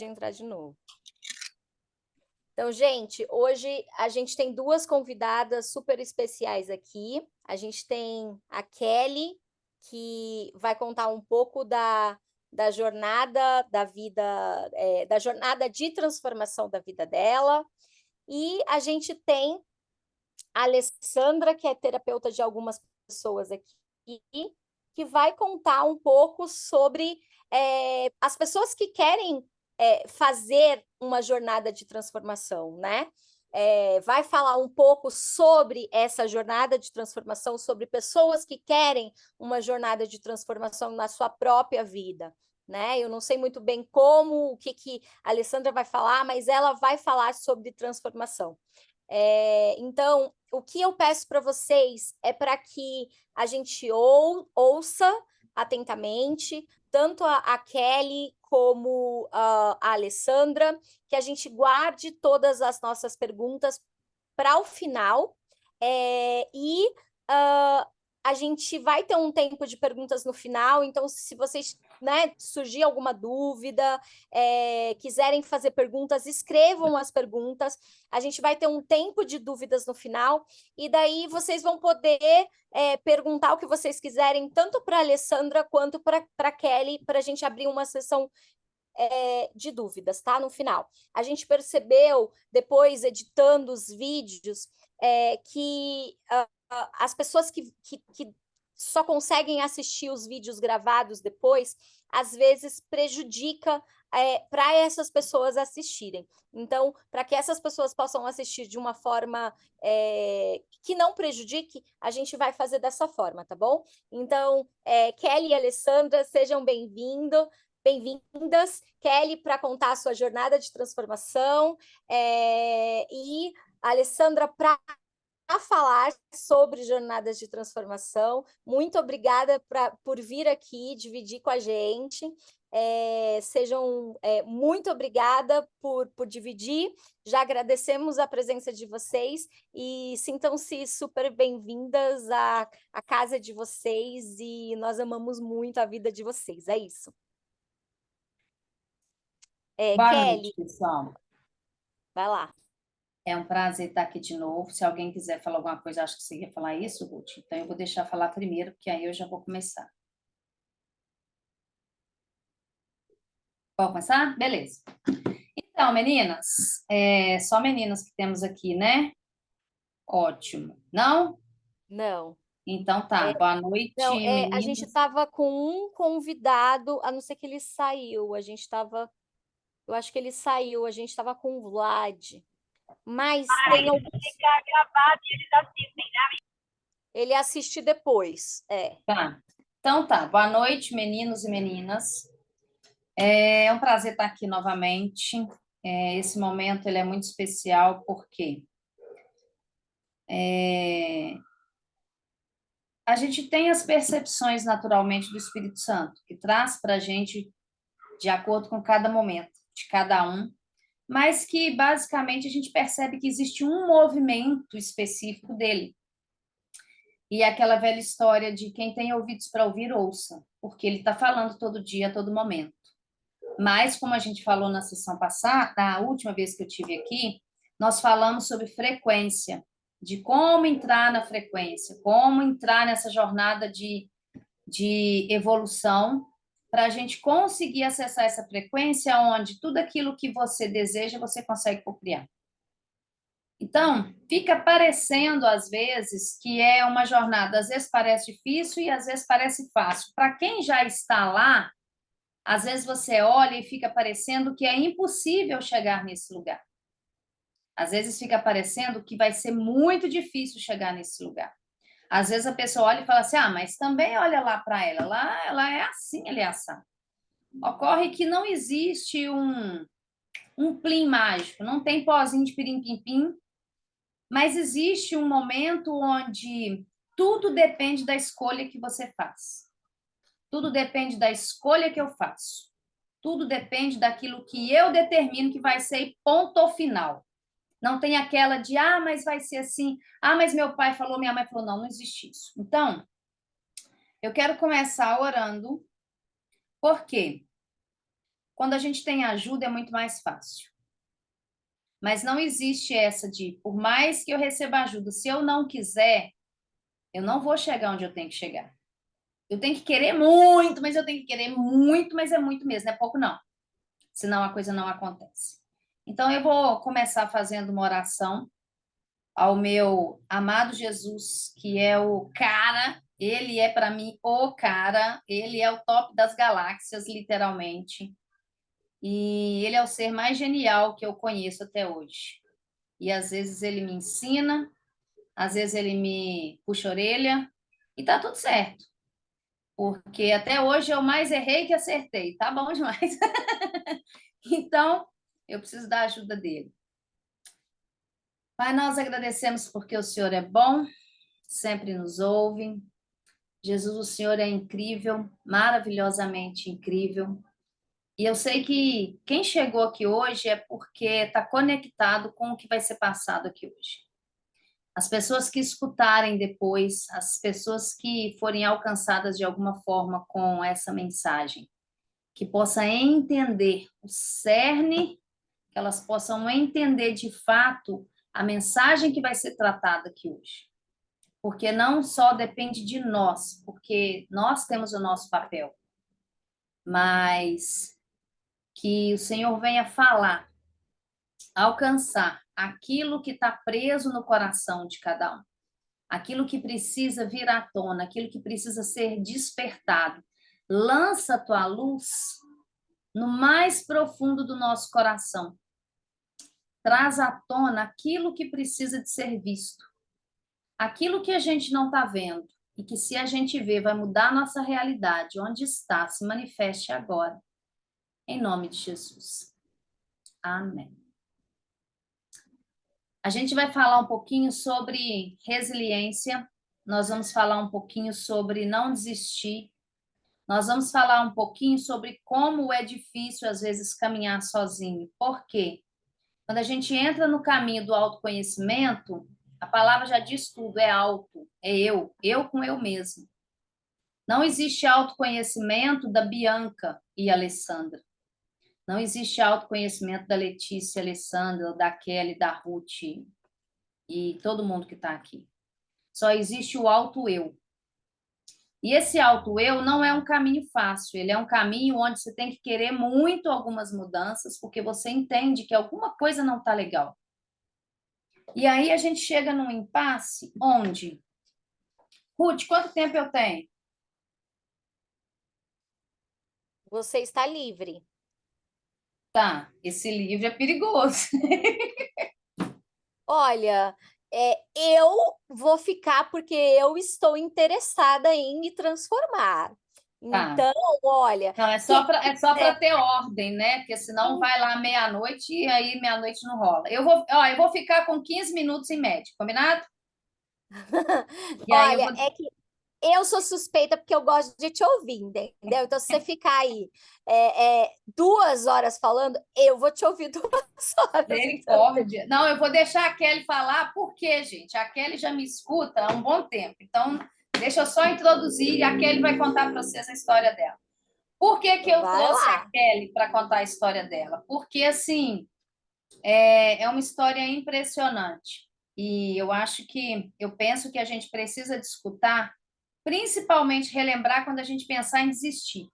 entrar de novo. Então, gente, hoje a gente tem duas convidadas super especiais aqui. A gente tem a Kelly, que vai contar um pouco da jornada da vida, da jornada de transformação da vida dela. E a gente tem a Alessandra, que é terapeuta de algumas pessoas aqui, que vai contar um pouco sobre as pessoas que querem fazer uma jornada de transformação, né? Vai falar um pouco sobre essa jornada de transformação, sobre pessoas que querem uma jornada de transformação na sua própria vida, né? Eu não sei muito bem como, o que a Alessandra vai falar, mas ela vai falar sobre transformação. Então, o que eu peço para vocês é para que a gente ouça atentamente, tanto a Kelly como a Alessandra, que a gente guarde todas as nossas perguntas para o final, e a gente vai ter um tempo de perguntas no final, então se vocês, né, surgir alguma dúvida, quiserem fazer perguntas, escrevam as perguntas, a gente vai ter um tempo de dúvidas no final, e daí vocês vão poder perguntar o que vocês quiserem, tanto para a Alessandra quanto para a Kelly, para a gente abrir uma sessão de dúvidas, tá? No final. A gente percebeu, depois, editando os vídeos, que as pessoas que só conseguem assistir os vídeos gravados depois, às vezes prejudica para essas pessoas assistirem. Então, para que essas pessoas possam assistir de uma forma que não prejudique, a gente vai fazer dessa forma, tá bom? Então, Kelly e Alessandra, sejam bem-vindas, Kelly, para contar a sua jornada de transformação, e a Alessandra para falar sobre jornadas de transformação. Muito obrigada por vir aqui dividir com a gente. Muito obrigada por dividir. Já agradecemos a presença de vocês e sintam-se super bem-vindas à casa de vocês e nós amamos muito a vida de vocês. É isso. Boa Kelly, noite, pessoal. vai lá. É um prazer estar aqui de novo. Se alguém quiser falar alguma coisa, acho que você ia falar isso, Ruth. Então, eu vou deixar falar primeiro, porque aí eu já vou começar. Pode começar? Beleza. Então, meninas, só meninas que temos aqui, né? Ótimo. Não? Não. Então tá. Boa noite, Não, a gente meninas. estava com um convidado, a não ser que ele saiu. A gente estava. Eu acho que ele saiu, a gente estava com o Vlad. Mas tem algum. Ficar gravado e eles assistem, né? Ele assiste depois. Tá. Então tá. Boa noite, meninos e meninas. É um prazer estar aqui novamente. Esse momento ele é muito especial porque a gente tem as percepções naturalmente do Espírito Santo, que traz para a gente de acordo com cada momento de cada um, mas que basicamente a gente percebe que existe um movimento específico dele. E aquela velha história de quem tem ouvidos para ouvir, ouça, porque ele está falando todo dia, a todo momento. Mas, como a gente falou na sessão passada, na última vez que eu tive aqui, nós falamos sobre frequência, de como entrar na frequência, como entrar nessa jornada de evolução, para a gente conseguir acessar essa frequência onde tudo aquilo que você deseja, você consegue cocriar. Então, fica parecendo, às vezes, que é uma jornada, às vezes parece difícil e às vezes parece fácil. Para quem já está lá, às vezes você olha e fica parecendo que é impossível chegar nesse lugar. Às vezes fica parecendo que vai ser muito difícil chegar nesse lugar. Às vezes a pessoa olha e fala assim, mas também olha lá para ela, lá ela é assim, ela é assado. Ocorre que não existe um plim mágico, não tem pozinho de pirim-pim-pim, mas existe um momento onde tudo depende da escolha que você faz. Tudo depende da escolha que eu faço. Tudo depende daquilo que eu determino que vai ser ponto final. Não tem aquela de, mas vai ser assim, mas meu pai falou, minha mãe falou, não existe isso. Então, eu quero começar orando, porque Quando a gente tem ajuda, é muito mais fácil. Mas não existe essa de, por mais que eu receba ajuda, se eu não quiser, eu não vou chegar onde eu tenho que chegar. Eu tenho que querer muito, mas eu tenho que querer muito, mas é muito mesmo, não é pouco não. Senão a coisa não acontece. Então eu vou começar fazendo uma oração ao meu amado Jesus, que é o cara, ele é para mim o cara, ele é o top das galáxias, literalmente. E ele é o ser mais genial que eu conheço até hoje. E às vezes ele me ensina, às vezes ele me puxa a orelha, e tá tudo certo. Porque até hoje eu mais errei que acertei, tá bom demais. Então, eu preciso da ajuda dele. Pai, nós agradecemos porque o Senhor é bom, sempre nos ouve. Jesus, o Senhor é incrível, maravilhosamente incrível. E eu sei que quem chegou aqui hoje é porque está conectado com o que vai ser passado aqui hoje. As pessoas que escutarem depois, as pessoas que forem alcançadas de alguma forma com essa mensagem, que possam entender o cerne, que elas possam entender de fato a mensagem que vai ser tratada aqui hoje. Porque não só depende de nós, porque nós temos o nosso papel, mas que o Senhor venha falar, alcançar aquilo que está preso no coração de cada um, aquilo que precisa vir à tona, aquilo que precisa ser despertado. Lança a tua luz no mais profundo do nosso coração. Traz à tona aquilo que precisa de ser visto, aquilo que a gente não está vendo, e que se a gente ver vai mudar a nossa realidade, onde está, se manifeste agora. Em nome de Jesus. Amém. A gente vai falar um pouquinho sobre resiliência, nós vamos falar um pouquinho sobre não desistir, nós vamos falar um pouquinho sobre como é difícil, às vezes, caminhar sozinho. Por quê? Quando a gente entra no caminho do autoconhecimento, a palavra já diz tudo, é auto, é eu com eu mesmo. Não existe autoconhecimento da Bianca e Alessandra. Não existe autoconhecimento da Letícia, Alessandra, da Kelly, da Ruth e todo mundo que está aqui. Só existe o auto-eu. E esse auto-eu não é um caminho fácil, ele é um caminho onde você tem que querer muito algumas mudanças, porque você entende que alguma coisa não está legal. E aí a gente chega num impasse onde... Ruth, quanto tempo eu tenho? Você está livre. Tá, esse livro é perigoso. Olha, eu vou ficar porque eu estou interessada em me transformar. Tá. Então, olha, Não, é só para ter ordem, né? Porque senão vai lá meia-noite e aí meia-noite não rola. Eu vou ficar com 15 minutos em média, combinado? E aí eu olha, vou. é que eu sou suspeita porque eu gosto de te ouvir, entendeu? Então, se você ficar aí 2 horas falando, eu vou te ouvir 2 horas. Então. Misericórdia. Não, eu vou deixar a Kelly falar, porque, gente, a Kelly já me escuta há um bom tempo. Então, deixa eu só introduzir e a Kelly vai contar para vocês a história dela. Por que que eu Vai trouxe a lá. Kelly para contar a história dela? Porque, assim, é uma história impressionante. E eu penso que a gente precisa de escutar, principalmente relembrar quando a gente pensar em desistir.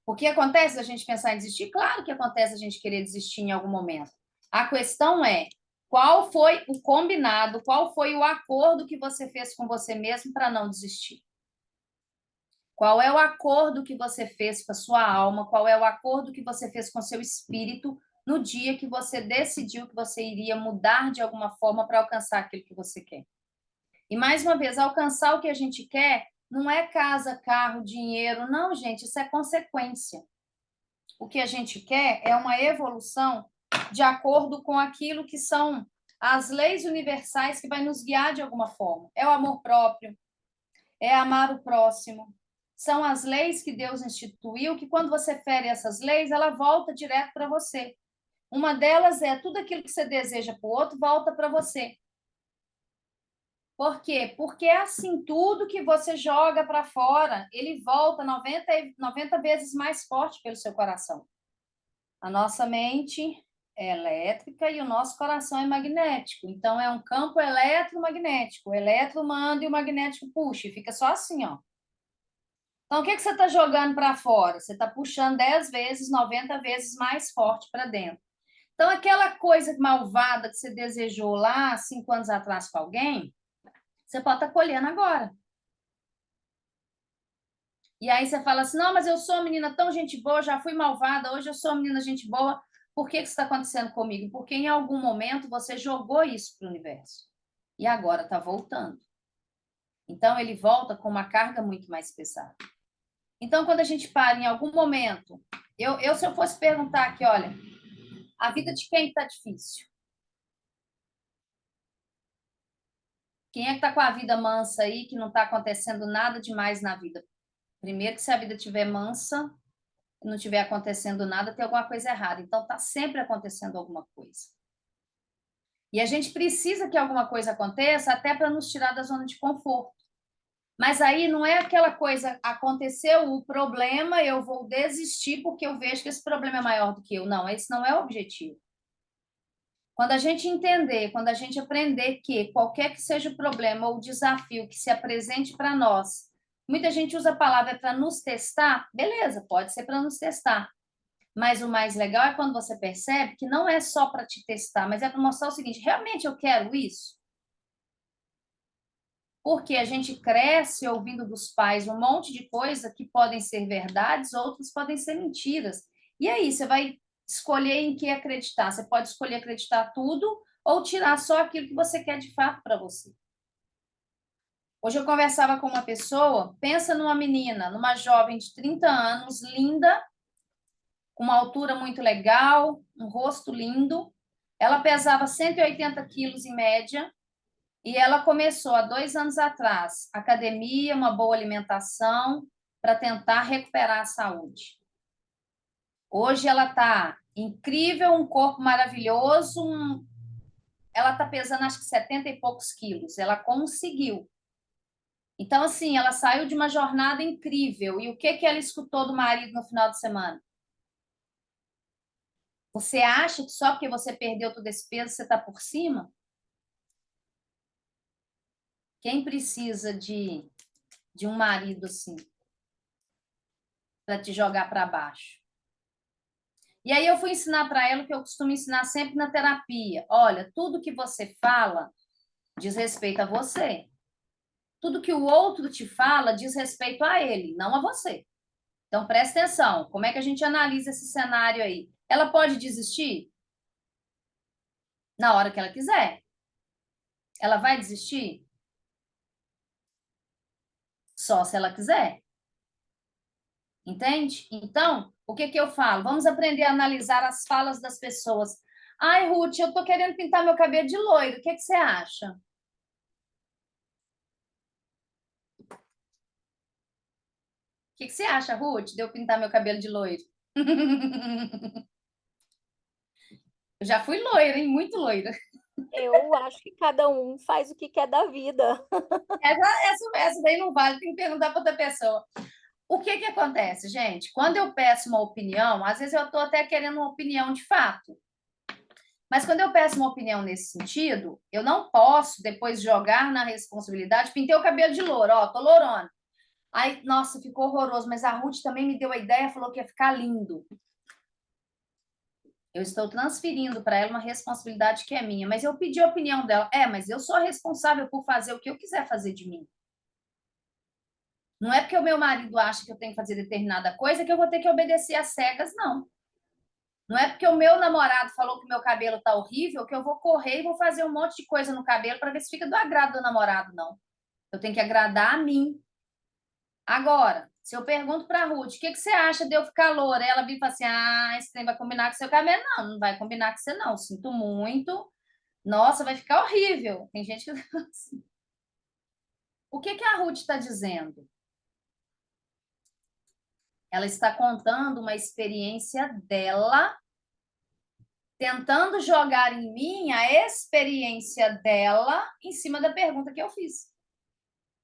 O que acontece da gente pensar em desistir? Claro que acontece a gente querer desistir em algum momento. A questão é, qual foi o combinado, qual foi o acordo que você fez com você mesmo para não desistir? Qual é o acordo que você fez com a sua alma? Qual é o acordo que você fez com o seu espírito no dia que você decidiu que você iria mudar de alguma forma para alcançar aquilo que você quer? E mais uma vez, alcançar o que a gente quer não é casa, carro, dinheiro, não, gente, isso é consequência. O que a gente quer é uma evolução de acordo com aquilo que são as leis universais que vai nos guiar de alguma forma. É o amor próprio, é amar o próximo. São as leis que Deus instituiu, que quando você fere essas leis, ela volta direto para você. Uma delas é tudo aquilo que você deseja para o outro, volta para você. Por quê? Porque é assim, tudo que você joga para fora, ele volta 90 vezes mais forte pelo seu coração. A nossa mente é elétrica e o nosso coração é magnético. Então, é um campo eletromagnético. O elétron manda e o magnético puxa. E fica só assim, ó. Então, o que você está jogando para fora? Você está puxando 10 vezes, 90 vezes mais forte para dentro. Então, aquela coisa malvada que você desejou lá 5 anos atrás com alguém, você pode estar colhendo agora. E aí você fala assim, não, mas eu sou uma menina tão gente boa, já fui malvada, hoje eu sou uma menina gente boa. Por que isso está acontecendo comigo? Porque em algum momento você jogou isso para o universo. E agora está voltando. Então, ele volta com uma carga muito mais pesada. Então, quando a gente para em algum momento, se eu fosse perguntar aqui, olha, a vida de quem está difícil? Quem é que está com a vida mansa aí, que não está acontecendo nada demais na vida? Primeiro que se a vida estiver mansa, não estiver acontecendo nada, tem alguma coisa errada. Então, está sempre acontecendo alguma coisa. E a gente precisa que alguma coisa aconteça até para nos tirar da zona de conforto. Mas aí não é aquela coisa, aconteceu o problema, eu vou desistir porque eu vejo que esse problema é maior do que eu. Não, esse não é o objetivo. Quando a gente entender, quando a gente aprender que qualquer que seja o problema ou o desafio que se apresente para nós, muita gente usa a palavra para nos testar, beleza, pode ser para nos testar. Mas o mais legal é quando você percebe que não é só para te testar, mas é para mostrar o seguinte: realmente eu quero isso? Porque a gente cresce ouvindo dos pais um monte de coisa que podem ser verdades, outras podem ser mentiras. E aí, você vai escolher em que acreditar. Você pode escolher acreditar tudo ou tirar só aquilo que você quer de fato para você. Hoje eu conversava com uma pessoa, pensa numa menina, numa jovem de 30 anos, linda, com uma altura muito legal, um rosto lindo. Ela pesava 180 quilos em média e ela começou há 2 anos atrás, academia, uma boa alimentação, para tentar recuperar a saúde. Hoje ela está incrível, um corpo maravilhoso, ela está pesando acho que 70 e poucos quilos. Ela conseguiu. Então, assim, ela saiu de uma jornada incrível. E o que ela escutou do marido no final de semana? Você acha que só porque você perdeu todo esse peso você está por cima? Quem precisa de um marido assim para te jogar para baixo? E aí eu fui ensinar para ela o que eu costumo ensinar sempre na terapia. Olha, tudo que você fala diz respeito a você. Tudo que o outro te fala diz respeito a ele, não a você. Então presta atenção. Como é que a gente analisa esse cenário aí? Ela pode desistir na hora que ela quiser. Ela vai desistir só se ela quiser. Entende? Então, o que eu falo? Vamos aprender a analisar as falas das pessoas. Ai, Ruth, eu tô querendo pintar meu cabelo de loiro. O que você acha? O que você acha, Ruth, de eu pintar meu cabelo de loiro? Eu já fui loira, hein? Muito loira. Eu acho que cada um faz o que quer da vida. Essa daí não vale, tem que perguntar para outra pessoa. O que acontece, gente? Quando eu peço uma opinião, às vezes eu estou até querendo uma opinião de fato. Mas quando eu peço uma opinião nesse sentido, eu não posso depois jogar na responsabilidade, pintei o cabelo de louro, ó, tô lourona. Aí, nossa, ficou horroroso, mas a Ruth também me deu a ideia, falou que ia ficar lindo. Eu estou transferindo para ela uma responsabilidade que é minha, mas eu pedi a opinião dela. Mas eu sou responsável por fazer o que eu quiser fazer de mim. Não é porque o meu marido acha que eu tenho que fazer determinada coisa que eu vou ter que obedecer às cegas, não. Não é porque o meu namorado falou que meu cabelo tá horrível que eu vou correr e vou fazer um monte de coisa no cabelo para ver se fica do agrado do namorado, não. Eu tenho que agradar a mim. Agora, se eu pergunto para a Ruth, o que você acha de eu ficar loura? Ela vem e fala assim: ah, esse trem vai combinar com seu cabelo. Não, não vai combinar com você, não. Sinto muito. Nossa, vai ficar horrível. Tem gente que. O que a Ruth está dizendo? Ela está contando uma experiência dela tentando jogar em mim a experiência dela em cima da pergunta que eu fiz.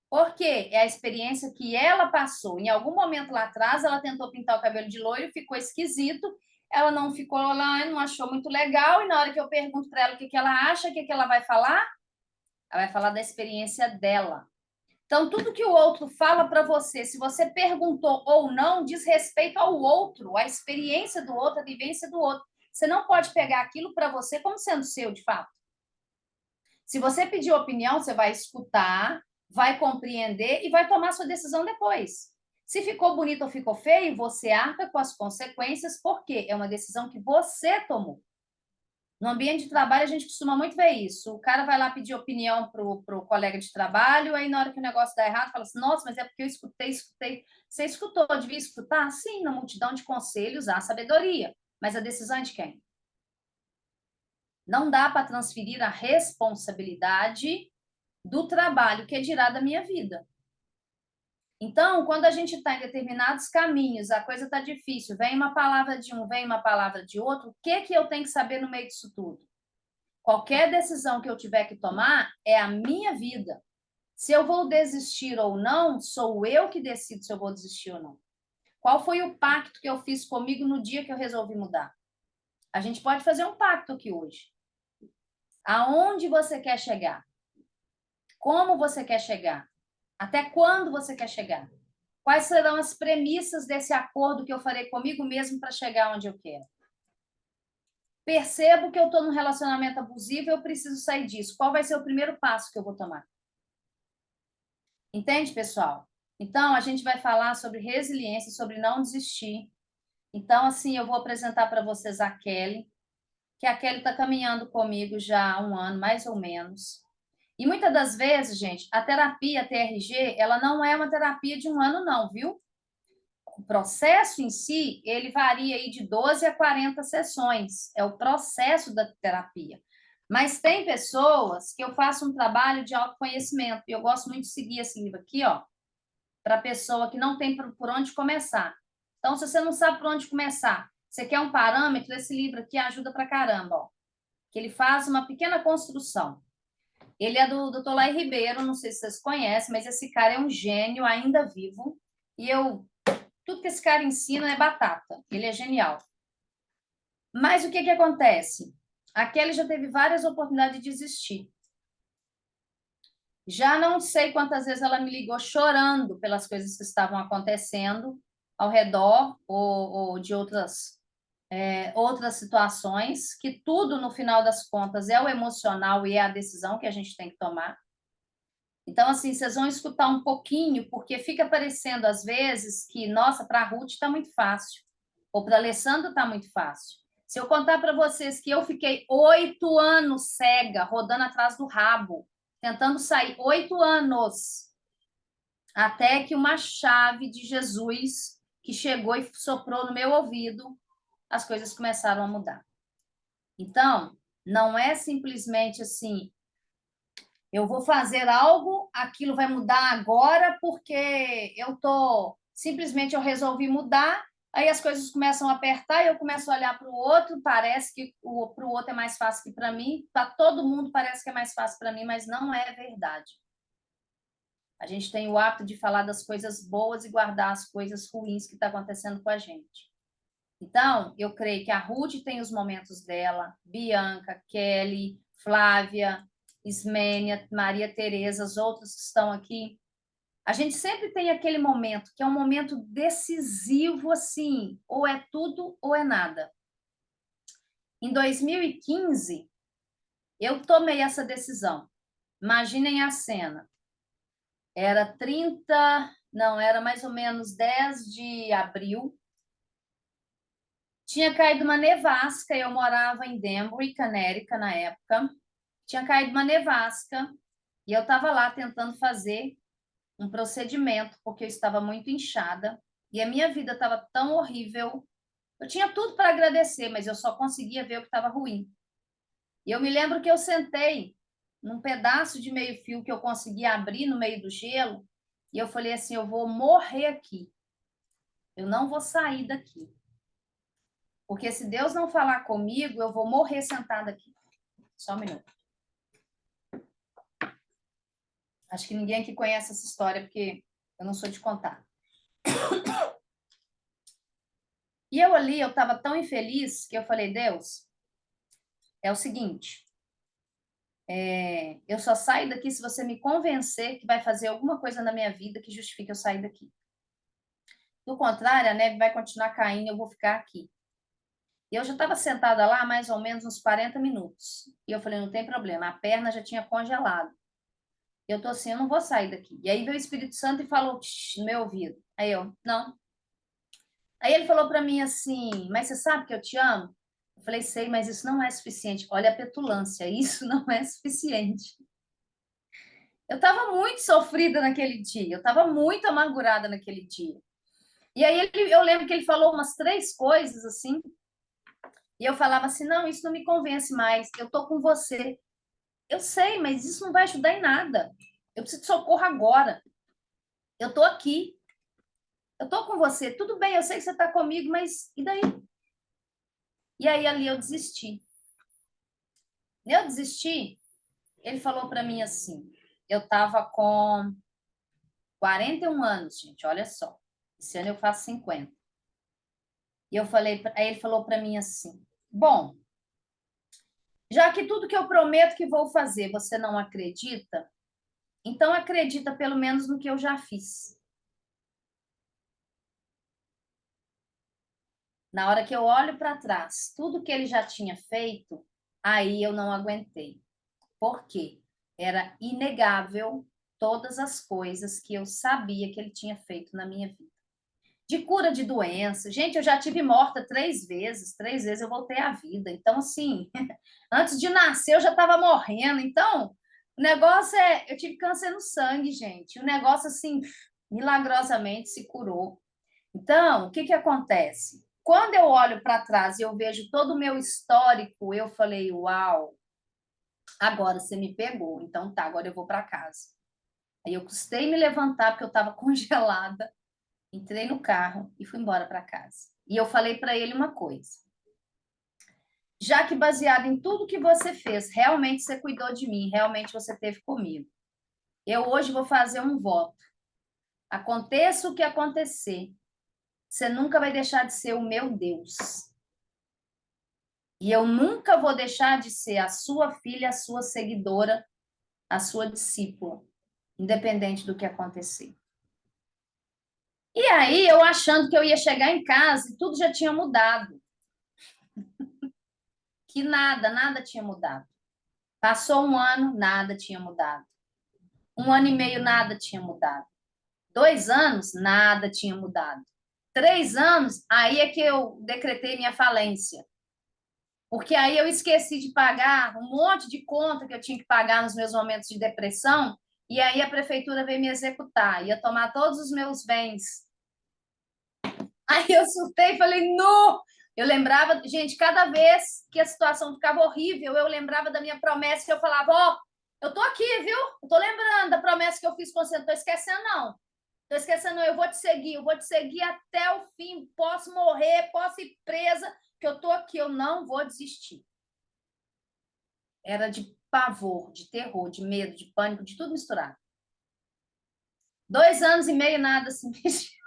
Porque é a experiência que ela passou. Em algum momento lá atrás, ela tentou pintar o cabelo de loiro, ficou esquisito, ela não ficou lá, não achou muito legal, e na hora que eu pergunto para ela o que ela acha, o que ela vai falar? Ela vai falar da experiência dela. Então, tudo que o outro fala para você, se você perguntou ou não, diz respeito ao outro, à experiência do outro, à vivência do outro. Você não pode pegar aquilo para você como sendo seu, de fato. Se você pedir opinião, você vai escutar, vai compreender e vai tomar sua decisão depois. Se ficou bonito ou ficou feio, você arca com as consequências, porque é uma decisão que você tomou. No ambiente de trabalho, a gente costuma muito ver isso. O cara vai lá pedir opinião para o colega de trabalho, aí na hora que o negócio dá errado, fala assim, nossa, mas é porque eu escutei. Você escutou, devia escutar? Sim, na multidão de conselhos há sabedoria. Mas a decisão é de quem? Não dá para transferir a responsabilidade do trabalho que é dirá da minha vida. Então, quando a gente está em determinados caminhos, a coisa está difícil, vem uma palavra de um, vem uma palavra de outro, o que eu tenho que saber no meio disso tudo? Qualquer decisão que eu tiver que tomar é a minha vida. Se eu vou desistir ou não, sou eu que decido se eu vou desistir ou não. Qual foi o pacto que eu fiz comigo no dia que eu resolvi mudar? A gente pode fazer um pacto aqui hoje. Aonde você quer chegar? Como você quer chegar? Até quando você quer chegar? Quais serão as premissas desse acordo que eu farei comigo mesmo para chegar onde eu quero? Percebo que eu estou num relacionamento abusivo e eu preciso sair disso. Qual vai ser o primeiro passo que eu vou tomar? Entende, pessoal? Então, a gente vai falar sobre resiliência, sobre não desistir. Então, assim, eu vou apresentar para vocês a Kelly, que a Kelly está caminhando comigo já há um ano, mais ou menos. E muitas das vezes, gente, a terapia TRG, ela não é uma terapia de um ano, não, viu? O processo em si, ele varia aí de 12 a 40 sessões. É o processo da terapia. Mas tem pessoas que eu faço um trabalho de autoconhecimento. E eu gosto muito de seguir esse livro aqui, ó, para a pessoa que não tem por onde começar. Então, se você não sabe por onde começar, você quer um parâmetro, esse livro aqui ajuda para caramba, ó. Que ele faz uma pequena construção. Ele é do Dr. Lai Ribeiro, não sei se vocês conhecem, mas esse cara é um gênio, ainda vivo. E tudo que esse cara ensina é batata. Ele é genial. Mas o que acontece? A Kelly já teve várias oportunidades de desistir. Já não sei quantas vezes ela me ligou chorando pelas coisas que estavam acontecendo ao redor ou de outras situações, que tudo, no final das contas, é o emocional e é a decisão que a gente tem que tomar. Então, assim, vocês vão escutar um pouquinho, porque fica parecendo, às vezes, que, nossa, para a Ruth está muito fácil, ou para a Alessandra está muito fácil. Se eu contar para vocês que eu fiquei 8 anos cega, rodando atrás do rabo, tentando sair, 8 anos, até que uma chave de Jesus, que chegou e soprou no meu ouvido, as coisas começaram a mudar. Então, não é simplesmente assim, eu vou fazer algo, aquilo vai mudar agora porque simplesmente eu resolvi mudar, aí as coisas começam a apertar e eu começo a olhar para o outro, parece que para o outro é mais fácil que para mim, para todo mundo parece que é mais fácil para mim, mas não é verdade. A gente tem o hábito de falar das coisas boas e guardar as coisas ruins que estão acontecendo com a gente. Então, eu creio que a Ruth tem os momentos dela, Bianca, Kelly, Flávia, Ismênia, Maria Tereza, as outras que estão aqui. A gente sempre tem aquele momento, que é um momento decisivo, assim, ou é tudo ou é nada. Em 2015, eu tomei essa decisão. Imaginem a cena. Era era mais ou menos 10 de abril. Tinha caído uma nevasca, eu morava em Danbury, Connecticut, na época. Tinha caído uma nevasca e eu estava lá tentando fazer um procedimento, porque eu estava muito inchada e a minha vida estava tão horrível. Eu tinha tudo para agradecer, mas eu só conseguia ver o que estava ruim. E eu me lembro que eu sentei num pedaço de meio-fio que eu conseguia abrir no meio do gelo e eu falei assim, eu vou morrer aqui. Eu não vou sair daqui. Porque se Deus não falar comigo, eu vou morrer sentada aqui. Só um minuto. Acho que ninguém aqui conhece essa história, porque eu não sou de contar. E eu ali, eu estava tão infeliz que eu falei, Deus, é o seguinte, eu só saio daqui se você me convencer que vai fazer alguma coisa na minha vida que justifique eu sair daqui. Do contrário, a neve vai continuar caindo e eu vou ficar aqui. E eu já estava sentada lá mais ou menos uns 40 minutos. E eu falei, não tem problema, a perna já tinha congelado. Eu tô assim, eu não vou sair daqui. E aí veio o Espírito Santo e falou no meu ouvido. Aí eu, não. Aí ele falou para mim assim, mas você sabe que eu te amo? Eu falei, sei, mas isso não é suficiente. Olha a petulância, isso não é suficiente. Eu estava muito sofrida naquele dia, eu estava muito amargurada naquele dia. E aí eu lembro que ele falou umas 3 coisas assim, e eu falava assim, não, isso não me convence mais, eu tô com você. Eu sei, mas isso não vai ajudar em nada. Eu preciso de socorro agora. Eu tô aqui. Eu tô com você. Tudo bem, eu sei que você tá comigo, mas e daí? E aí ali eu desisti. Eu desisti. Ele falou para mim assim: eu tava com 41 anos, gente, olha só. Esse ano eu faço 50. E eu falei, aí ele falou para mim assim: bom, já que tudo que eu prometo que vou fazer você não acredita, então acredita pelo menos no que eu já fiz. Na hora que eu olho para trás, tudo que ele já tinha feito, aí eu não aguentei. Por quê? Era inegável todas as coisas que eu sabia que ele tinha feito na minha vida. De cura de doença. Gente, eu já tive morta 3 vezes. 3 vezes eu voltei à vida. Então, assim, antes de nascer eu já estava morrendo. Então, o negócio é... Eu tive câncer no sangue, gente. O negócio, assim, milagrosamente se curou. Então, o que que acontece? Quando eu olho para trás e eu vejo todo o meu histórico, eu falei, uau, agora você me pegou. Então tá, agora eu vou para casa. Aí eu custei me levantar porque eu estava congelada, entrei no carro e fui embora para casa. E eu falei para ele uma coisa. Já que baseado em tudo que você fez, realmente você cuidou de mim, realmente você esteve comigo. Eu hoje vou fazer um voto. Aconteça o que acontecer, você nunca vai deixar de ser o meu Deus. E eu nunca vou deixar de ser a sua filha, a sua seguidora, a sua discípula, independente do que acontecer. E aí, eu achando que eu ia chegar em casa e tudo já tinha mudado. Que nada tinha mudado. Passou um ano, nada tinha mudado. 1 ano e meio, nada tinha mudado. 2 anos, nada tinha mudado. 3 anos, aí é que eu decretei minha falência. Porque aí eu esqueci de pagar um monte de conta que eu tinha que pagar nos meus momentos de depressão, e aí a prefeitura veio me executar, ia tomar todos os meus bens. Aí eu surtei e falei, não! Eu lembrava, gente, cada vez que a situação ficava horrível, eu lembrava da minha promessa que eu falava, ó, eu tô aqui, viu? Eu tô lembrando da promessa que eu fiz com você, não tô esquecendo, não. Tô esquecendo, não, eu vou te seguir até o fim, posso morrer, posso ir presa, que eu tô aqui, eu não vou desistir. Era de pavor, de terror, de medo, de pânico, de tudo misturado. 2 anos e meio, nada se mexeu.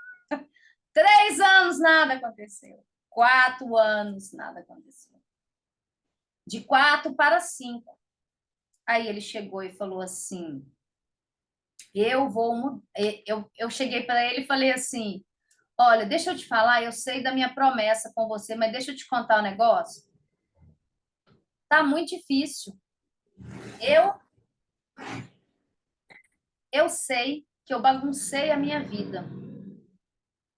3 anos, nada aconteceu. 4 anos, nada aconteceu. De 4 para 5. Aí ele chegou e falou assim, eu cheguei para ele e falei assim, olha, deixa eu te falar, eu sei da minha promessa com você, mas deixa eu te contar um negócio. Tá muito difícil. Eu sei que eu baguncei a minha vida.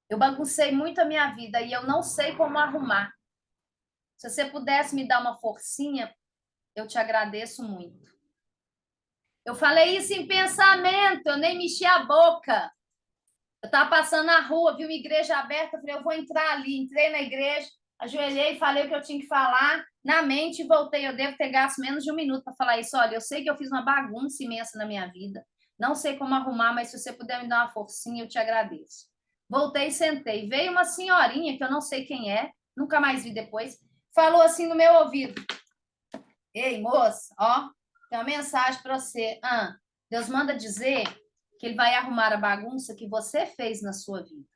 Eu baguncei muito a minha vida e eu não sei como arrumar. Se você pudesse me dar uma forcinha, eu te agradeço muito. Eu falei isso em pensamento, eu nem mexi a boca. Eu estava passando na rua, vi uma igreja aberta, eu falei, eu vou entrar ali. Entrei na igreja, ajoelhei, falei o que eu tinha que falar. Na mente, voltei. Eu devo ter gasto menos de 1 minuto para falar isso. Olha, eu sei que eu fiz uma bagunça imensa na minha vida. Não sei como arrumar, mas se você puder me dar uma forcinha, eu te agradeço. Voltei e sentei. Veio uma senhorinha, que eu não sei quem é, nunca mais vi depois, falou assim no meu ouvido: ei, moça, ó, tem uma mensagem para você. Deus manda dizer que ele vai arrumar a bagunça que você fez na sua vida.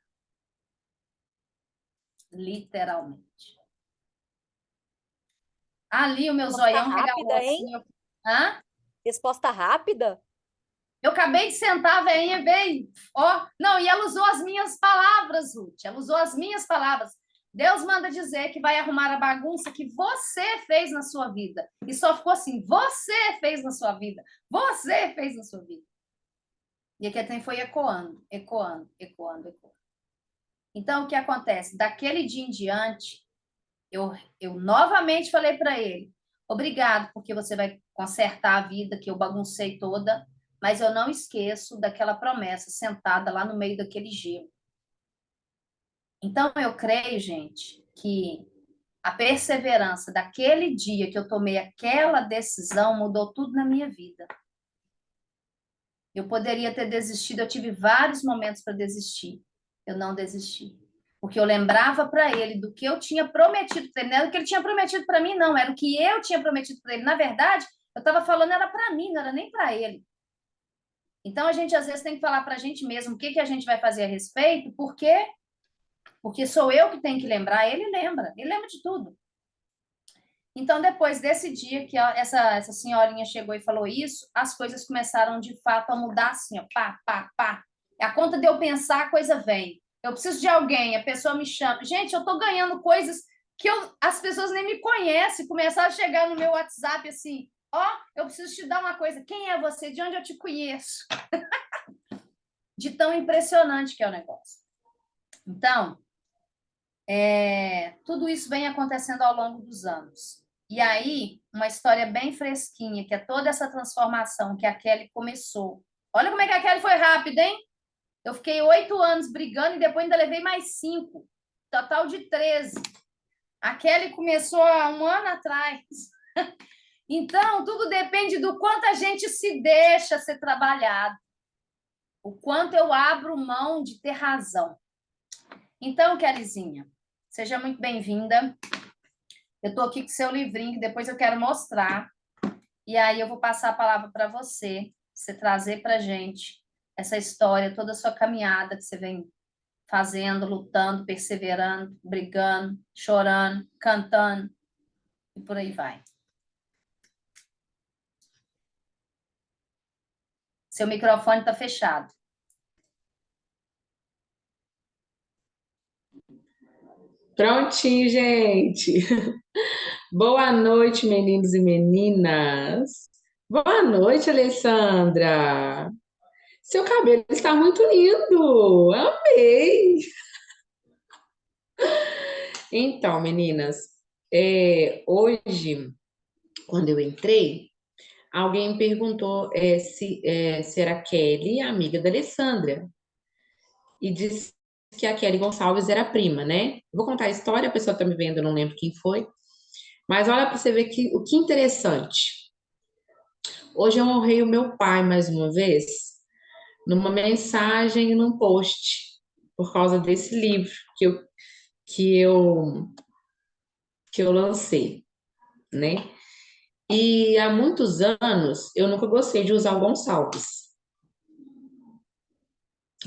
Literalmente. Ali o meu Resposta zoião regalou rápida, hein? assim. Hã? Resposta rápida? Eu acabei de sentar, a veinha veio. Ó, não, e ela usou as minhas palavras, Ruth. Ela usou as minhas palavras. Deus manda dizer que vai arrumar a bagunça que você fez na sua vida. E só ficou assim: você fez na sua vida. Você fez na sua vida. E aqui até foi ecoando, ecoando, ecoando, ecoando. Então, o que acontece? Daquele dia em diante, eu novamente falei para ele: obrigado, porque você vai consertar a vida que eu baguncei toda, mas eu não esqueço daquela promessa sentada lá no meio daquele gelo. Então, eu creio, gente, que a perseverança daquele dia que eu tomei aquela decisão mudou tudo na minha vida. Eu poderia ter desistido, eu tive vários momentos para desistir. Eu não desisti. Porque eu lembrava para ele do que eu tinha prometido para ele. Não era o que ele tinha prometido para mim, não. Era o que eu tinha prometido para ele. Na verdade, eu estava falando era para mim, não era nem para ele. Então, a gente às vezes tem que falar para a gente mesmo o que a gente vai fazer a respeito. Por quê? Porque sou eu que tenho que lembrar. Ele lembra de tudo. Então, depois desse dia que essa senhorinha chegou e falou isso, as coisas começaram de fato a mudar assim, ó, pá, pá, pá. A conta de eu pensar, a coisa vem. Eu preciso de alguém, a pessoa me chama. Gente, eu tô ganhando coisas que as pessoas nem me conhecem. Começaram a chegar no meu WhatsApp assim: ó, eu preciso te dar uma coisa. Quem é você? De onde eu te conheço? De tão impressionante que é o negócio. Então, tudo isso vem acontecendo ao longo dos anos. E aí, uma história bem fresquinha, que é toda essa transformação que a Kelly começou. Olha como é que a Kelly foi rápida, hein? Eu fiquei 8 anos brigando e depois ainda levei mais 5. Total de 13. A Kelly começou há 1 ano atrás. Então, tudo depende do quanto a gente se deixa ser trabalhado. O quanto eu abro mão de ter razão. Então, Kellyzinha, seja muito bem-vinda. Eu estou aqui com seu livrinho, que depois eu quero mostrar. E aí eu vou passar a palavra para você trazer para a gente essa história, toda a sua caminhada que você vem fazendo, lutando, perseverando, brigando, chorando, cantando, e por aí vai. Seu microfone está fechado. Prontinho, gente. Boa noite, meninos e meninas. Boa noite, Alessandra. Seu cabelo está muito lindo. Amei. Então, meninas, hoje, quando eu entrei, alguém me perguntou se era a Kelly, amiga da Alessandra, e disse que a Kelly Gonçalves era prima, né? Vou contar a história, a pessoa está me vendo, eu não lembro quem foi. Mas olha para você ver o que interessante. Hoje eu honrei o meu pai mais uma vez, numa mensagem e num post, por causa desse livro que eu, que eu lancei, né? E há muitos anos eu nunca gostei de usar o Gonçalves.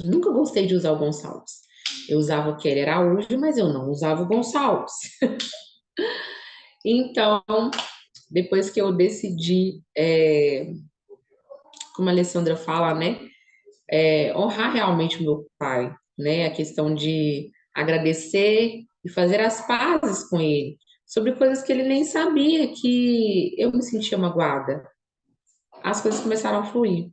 Nunca gostei de usar o Gonçalves. Eu usava o Kelly Araújo, mas eu não usava o Gonçalves. Então, depois que eu decidi, como a Alessandra fala, né? Honrar realmente o meu pai, né? A questão de agradecer e fazer as pazes com ele sobre coisas que ele nem sabia que eu me sentia magoada. As coisas começaram a fluir.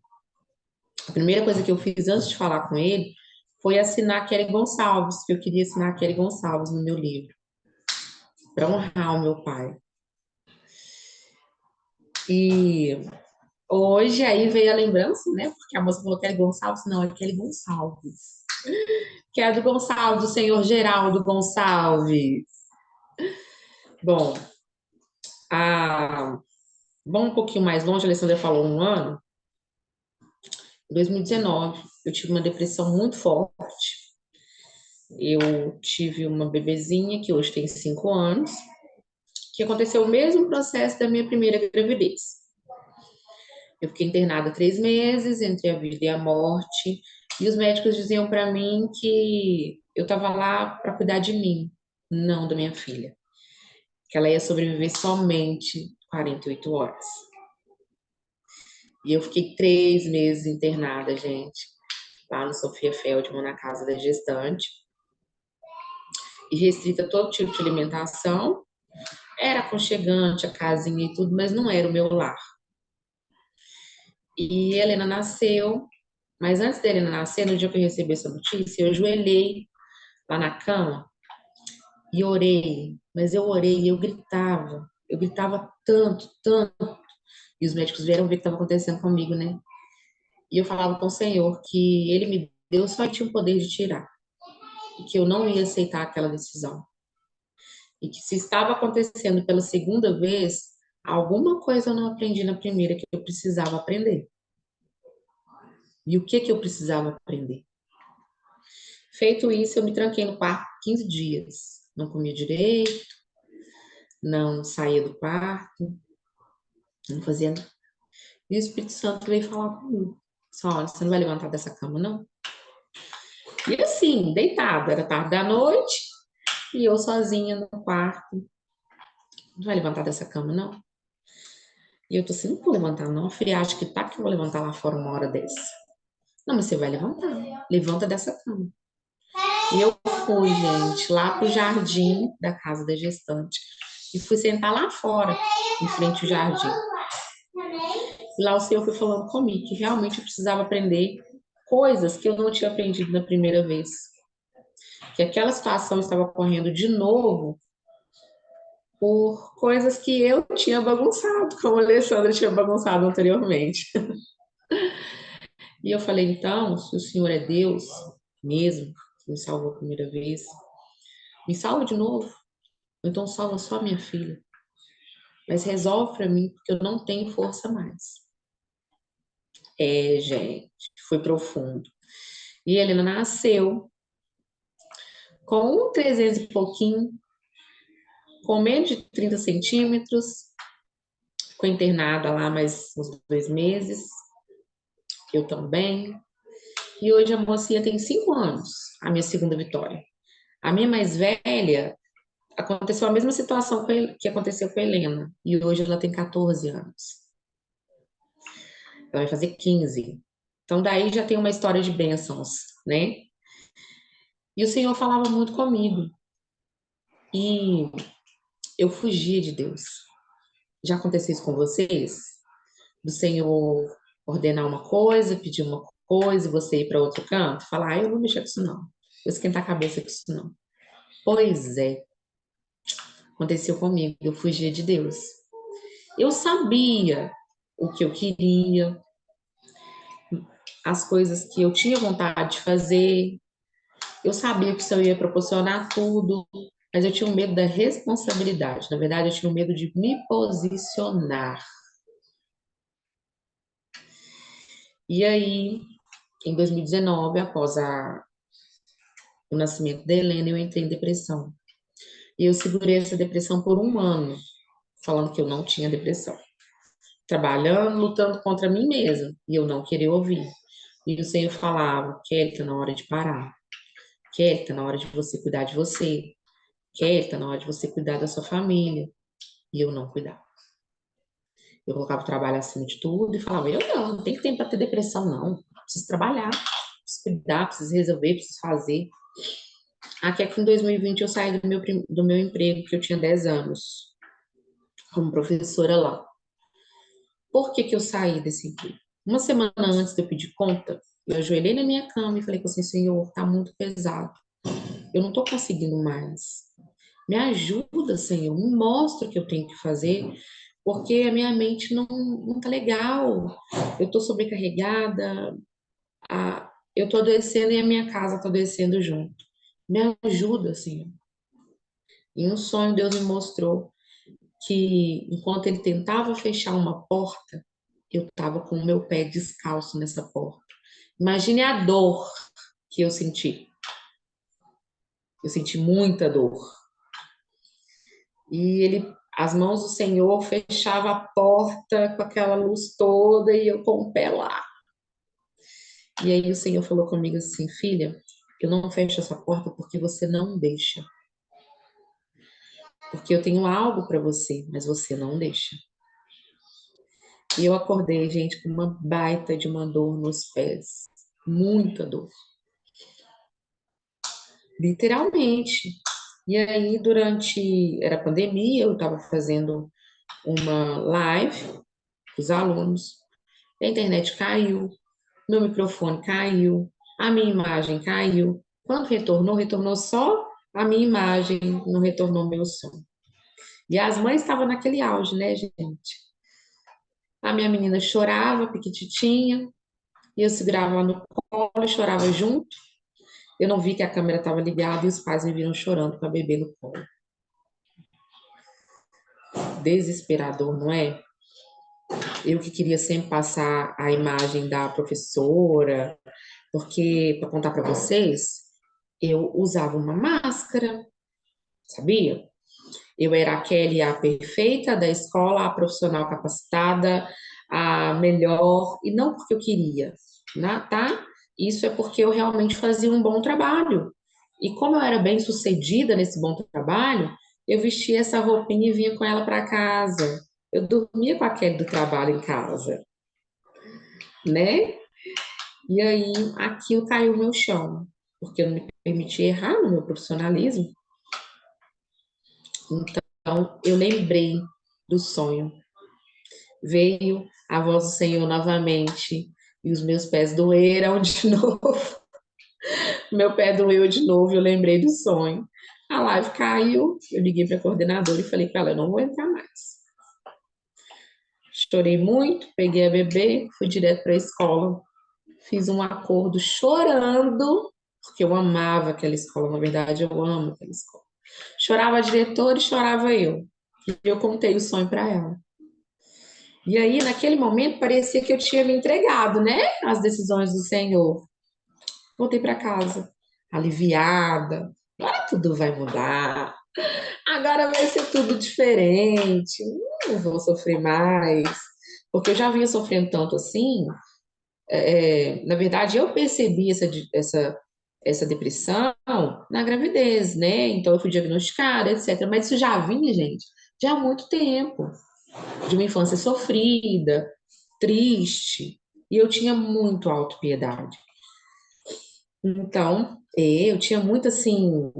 A primeira coisa que eu fiz antes de falar com ele foi assinar Kelly Gonçalves, que eu queria assinar Kelly Gonçalves no meu livro, para honrar o meu pai. E hoje aí veio a lembrança, né? Porque a moça falou Kelly Gonçalves, não, é Kelly Gonçalves. Que é do Gonçalves, do senhor Geraldo Gonçalves. Bom, vamos um pouquinho mais longe, a Alessandra falou 1 ano. Em 2019, eu tive uma depressão muito forte. eu tive uma bebezinha que hoje tem 5 anos, que aconteceu o mesmo processo da minha primeira gravidez. Eu fiquei internada 3 meses, entre a vida e a morte, e os médicos diziam para mim que eu estava lá para cuidar de mim, não da minha filha, que ela ia sobreviver somente 48 horas. E eu fiquei 3 meses internada, gente, lá no Sofia Feldman, na casa da gestante, e restrita a todo tipo de alimentação. Era aconchegante a casinha e tudo, mas não era o meu lar. E a Helena nasceu, mas antes da Helena nascer, no dia que eu recebi essa notícia, eu ajoelhei lá na cama e orei, mas eu orei e eu gritava tanto, tanto. E os médicos vieram ver o que estava acontecendo comigo, né? E eu falava com o Senhor que Ele me deu, só tinha o poder de tirar, e que eu não ia aceitar aquela decisão. E que se estava acontecendo pela segunda vez, alguma coisa eu não aprendi na primeira que eu precisava aprender. E o que que eu precisava aprender? Feito isso, eu me tranquei no quarto 15 dias. Não comia direito, não saía do quarto, não fazia nada. E o Espírito Santo veio falar comigo. Só, olha, você não vai levantar dessa cama, não? E assim, deitada, era tarde da noite, e eu sozinha no quarto. Não vai levantar dessa cama, não? E eu tô assim, não vou levantar, não. A friagem que tá, que eu vou levantar lá fora uma hora dessa. Não, mas você vai levantar. Levanta dessa cama. E eu fui, gente, lá pro jardim da casa da gestante. E fui sentar lá fora, em frente ao jardim. E lá o Senhor foi falando comigo que realmente eu precisava aprender coisas que eu não tinha aprendido na primeira vez. Que aquela situação estava ocorrendo de novo por coisas que eu tinha bagunçado, como a Alessandra tinha bagunçado anteriormente. E eu falei, então, se o Senhor é Deus mesmo, que me salvou a primeira vez, me salva de novo. Ou então salva só a minha filha. Mas resolve para mim, porque eu não tenho força mais. É, gente, foi profundo. E a Helena nasceu com 300 e pouquinho, com menos de 30 centímetros, ficou internada lá mais uns 2 meses, eu também. E hoje a mocinha tem 5 anos, a minha segunda vitória. A minha mais velha, aconteceu a mesma situação que aconteceu com a Helena, e hoje ela tem 14 anos. Ela vai fazer 15. Então, daí já tem uma história de bênçãos, né? E o Senhor falava muito comigo. E eu fugia de Deus. Já aconteceu isso com vocês? Do Senhor ordenar uma coisa, pedir uma coisa, e você ir para outro canto? Falar, eu não vou mexer com isso não. Vou esquentar a cabeça com isso não. Pois é, aconteceu comigo. Eu fugia de Deus. Eu sabia o que eu queria, as coisas que eu tinha vontade de fazer. Eu sabia que isso ia proporcionar tudo, mas eu tinha um medo da responsabilidade. Na verdade, eu tinha um medo de me posicionar. E aí, em 2019, após o nascimento da Helena, eu entrei em depressão. E eu segurei essa depressão por 1 ano, falando que eu não tinha depressão. Trabalhando, lutando contra mim mesma, e eu não queria ouvir. E o Senhor falava, Kelly, tá na hora de parar. Kelly, tá na hora de você cuidar de você. Kelly, tá na hora de você cuidar da sua família. E eu não cuidava. Eu colocava o trabalho acima de tudo e falava, eu não tenho tempo para ter depressão, não. Preciso trabalhar, preciso cuidar, preciso resolver, preciso fazer. Aqui é que em 2020 eu saí do meu emprego, que eu tinha 10 anos, como professora lá. Por que que eu saí desse emprego? Uma semana antes de eu pedir conta, eu ajoelhei na minha cama e falei assim, Senhor, tá muito pesado. Eu não tô conseguindo mais. Me ajuda, Senhor, me mostra o que eu tenho que fazer, porque a minha mente não tá legal. Eu tô sobrecarregada, eu tô adoecendo e a minha casa tá adoecendo junto. Me ajuda, Senhor. Em um sonho, Deus me mostrou que enquanto ele tentava fechar uma porta, eu estava com o meu pé descalço nessa porta. Imagine a dor que eu senti. Eu senti muita dor. E as mãos do Senhor fechavam a porta com aquela luz toda e eu com o pé lá. E aí o Senhor falou comigo assim, filha, eu não fecho essa porta porque você não deixa. Porque eu tenho algo para você, mas você não deixa. E eu acordei, gente, com uma baita de uma dor nos pés. Muita dor. Literalmente. E aí, era pandemia, eu estava fazendo uma live com os alunos, a internet caiu, meu microfone caiu, a minha imagem caiu. Quando retornou só a minha imagem, não retornou meu som. E as mães estavam naquele auge, né, gente? A minha menina chorava, piquititinha, e eu segurava ela no colo e chorava junto. Eu não vi que a câmera estava ligada e os pais me viram chorando com a bebê no colo. Desesperador, não é? Eu que queria sempre passar a imagem da professora, porque, para contar para vocês, eu usava uma máscara, sabia? Eu era a Kelly, a perfeita da escola, a profissional capacitada, a melhor, e não porque eu queria, né, tá? Isso é porque eu realmente fazia um bom trabalho. E como eu era bem sucedida nesse bom trabalho, eu vestia essa roupinha e vinha com ela para casa. Eu dormia com a Kelly do trabalho em casa, né? E aí aquilo caiu no meu chão, porque eu não me permiti errar no meu profissionalismo. Então eu lembrei do sonho. Veio a voz do Senhor novamente e os meus pés doeram de novo. Meu pé doeu de novo, eu lembrei do sonho. A live caiu, eu liguei para a coordenadora e falei para ela, eu não vou entrar mais. Chorei muito, peguei a bebê, fui direto para a escola, fiz um acordo chorando, porque eu amava aquela escola, na verdade eu amo aquela escola. Chorava a diretora e chorava eu. E eu contei o sonho para ela. E aí, naquele momento, parecia que eu tinha me entregado, né, às decisões do Senhor. Voltei para casa, aliviada. Agora tudo vai mudar. Agora vai ser tudo diferente. Não vou sofrer mais. Porque eu já vinha sofrendo tanto assim. Na verdade, eu percebi essa depressão na gravidez, né? Então, eu fui diagnosticada, etc. Mas isso já vinha, gente, já há muito tempo. De uma infância sofrida, triste. E eu tinha muito autopiedade. Então, eu tinha muito assim,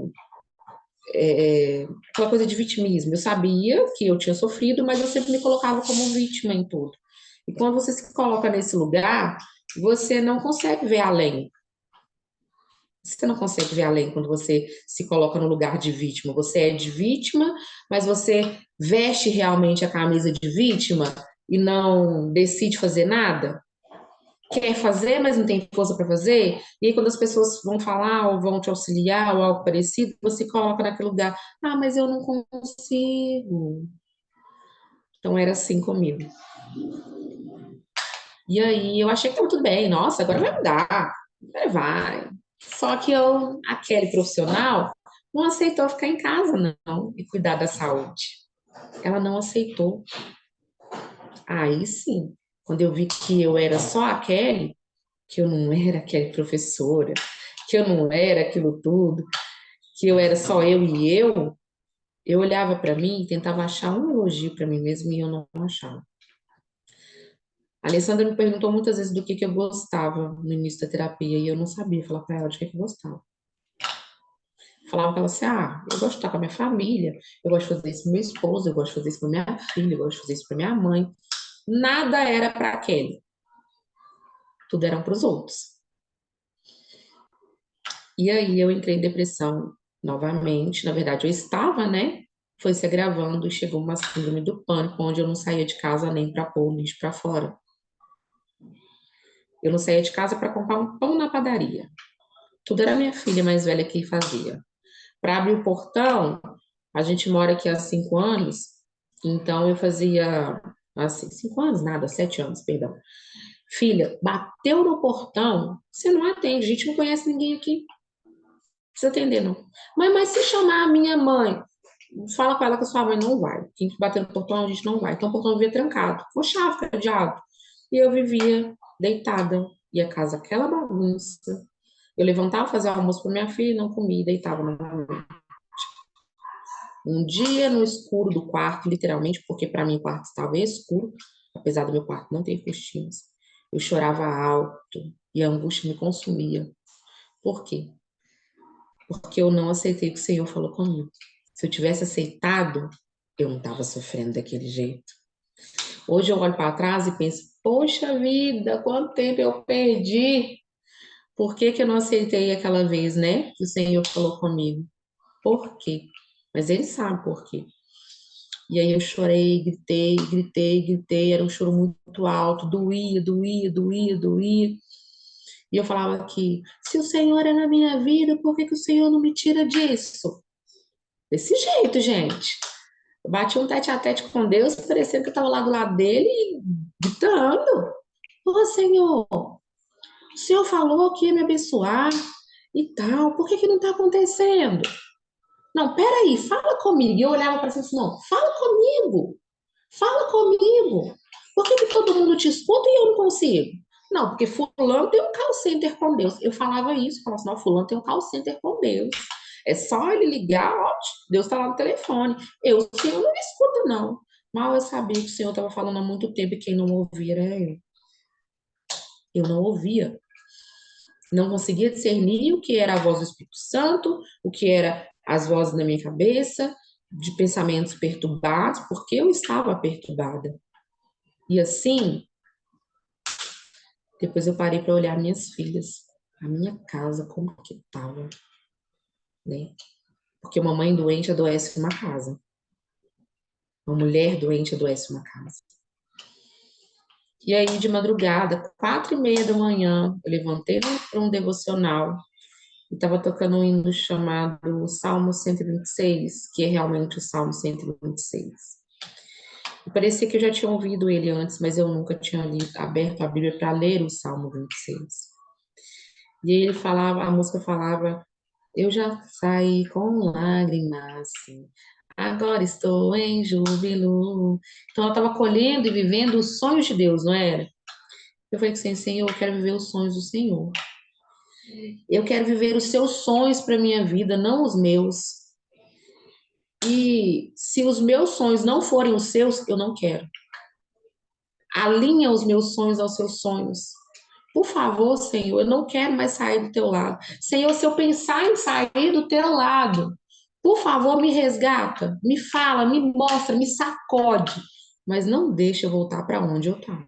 aquela coisa de vitimismo. Eu sabia que eu tinha sofrido, mas eu sempre me colocava como vítima em tudo. E quando você se coloca nesse lugar, você não consegue ver além. Você não consegue ver além quando você se coloca no lugar de vítima. Você é de vítima, mas você veste realmente a camisa de vítima e não decide fazer nada. Quer fazer, mas não tem força para fazer. E aí, quando as pessoas vão falar ou vão te auxiliar ou algo parecido, você coloca naquele lugar. Ah, mas eu não consigo. Então era assim comigo. E aí eu achei que estava tudo bem. Nossa, agora vai mudar. Agora vai. Só que aquele profissional não aceitou ficar em casa, não, e cuidar da saúde. Ela não aceitou. Aí sim, quando eu vi que eu era só a Kelly, que eu não era aquela professora, que eu não era aquilo tudo, que eu era só eu e eu olhava para mim e tentava achar um elogio para mim mesma e eu não achava. A Alessandra me perguntou muitas vezes do que eu gostava no início da terapia e eu não sabia falar para ela de que eu gostava. Falava para ela assim, eu gosto de estar com a minha família, eu gosto de fazer isso para meu esposo, eu gosto de fazer isso para minha filha, eu gosto de fazer isso para minha mãe. Nada era para aquele. Tudo eram para os outros. E aí eu entrei em depressão novamente. Na verdade, eu estava, né? Foi se agravando e chegou uma síndrome do pânico, onde eu não saía de casa nem para pôr o lixo para fora. Eu não saía de casa para comprar um pão na padaria. Tudo era minha filha mais velha que fazia. Para abrir o portão, a gente mora aqui há 5 anos, então eu fazia, assim, 5 anos, nada, 7 anos, perdão. Filha, bateu no portão, você não atende, a gente não conhece ninguém aqui. precisa atender, não. Mãe, mas se chamar a minha mãe, fala com ela que a sua mãe não vai. Quem bater no portão, a gente não vai. Então o portão vivia trancado, com chave, cadeado. E eu vivia deitada. E a casa, aquela bagunça. Eu levantava, fazia almoço para minha filha, não comia, deitava novamente. Um dia no escuro do quarto, literalmente, porque para mim o quarto estava escuro, apesar do meu quarto não ter cortinas. Eu chorava alto e a angústia me consumia. Por quê? Porque eu não aceitei o que o Senhor falou comigo. Se eu tivesse aceitado, eu não estava sofrendo daquele jeito. Hoje eu olho para trás e penso, poxa vida, quanto tempo eu perdi. Por que que eu não aceitei aquela vez, né? Que o Senhor falou comigo. Por quê? Mas Ele sabe por quê. E aí eu chorei, gritei, gritei, gritei. Era um choro muito alto, doía, doía, doía, doía. E eu falava que, se o Senhor é na minha vida, por que que o Senhor não me tira disso? Desse jeito, gente. Eu bati um tete a tete com Deus, parecendo que eu estava lá do lado dele, gritando. Ô, Senhor, o Senhor falou que ia me abençoar e tal, por que que não está acontecendo? Não, peraí, fala comigo. E eu olhava para cima e falava, não, fala comigo, fala comigo. Por que que todo mundo te escuta e eu não consigo? Não, porque fulano tem um call center com Deus. Eu falava isso, falava assim, não, fulano tem um call center com Deus. É só ele ligar, ó, Deus está lá no telefone. O Senhor não me escuta, não. Mal eu sabia que o Senhor estava falando há muito tempo e quem não ouvia era eu. Eu não ouvia. Não conseguia discernir o que era a voz do Espírito Santo, o que era as vozes na minha cabeça, de pensamentos perturbados, porque eu estava perturbada. E assim, depois eu parei para olhar minhas filhas, a minha casa, como que estava, né? Porque uma mãe doente adoece uma casa. Uma mulher doente adoece uma casa. E aí, de madrugada, 4h30 da manhã, eu levantei para um devocional e estava tocando um hino chamado Salmo 126, que é realmente o Salmo 126. E parecia que eu já tinha ouvido ele antes, mas eu nunca tinha aberto a Bíblia para ler o Salmo 26. E aí ele falava, a música falava, eu já saí com lágrimas, agora estou em júbilo. Então ela estava colhendo e vivendo os sonhos de Deus, não era? Eu falei assim, Senhor, eu quero viver os sonhos do Senhor. Eu quero viver os seus sonhos para minha vida, não os meus. E se os meus sonhos não forem os seus, eu não quero. Alinha os meus sonhos aos seus sonhos. Por favor, Senhor, eu não quero mais sair do teu lado. Senhor, se eu pensar em sair do teu lado, por favor, me resgata, me fala, me mostra, me sacode, mas não deixa eu voltar para onde eu estava.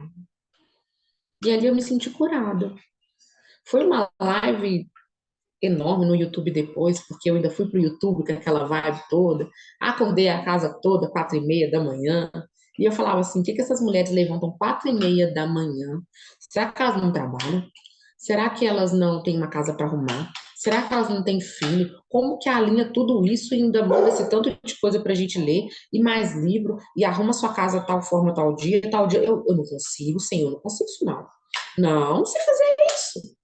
E ali eu me senti curada. Foi uma live enorme no YouTube depois, porque eu ainda fui pro YouTube com aquela vibe toda. Acordei a casa toda, 4h30 da manhã. E eu falava assim, o que que essas mulheres levantam 4h30 da manhã? Será que elas não trabalham? Será que elas não têm uma casa para arrumar? Será que elas não têm filho? Como que alinha tudo isso e ainda manda esse tanto de coisa pra gente ler? E mais livro? E arruma sua casa tal forma, tal dia, tal dia? Eu não consigo, Senhor, eu não consigo isso não. Não sei fazer isso.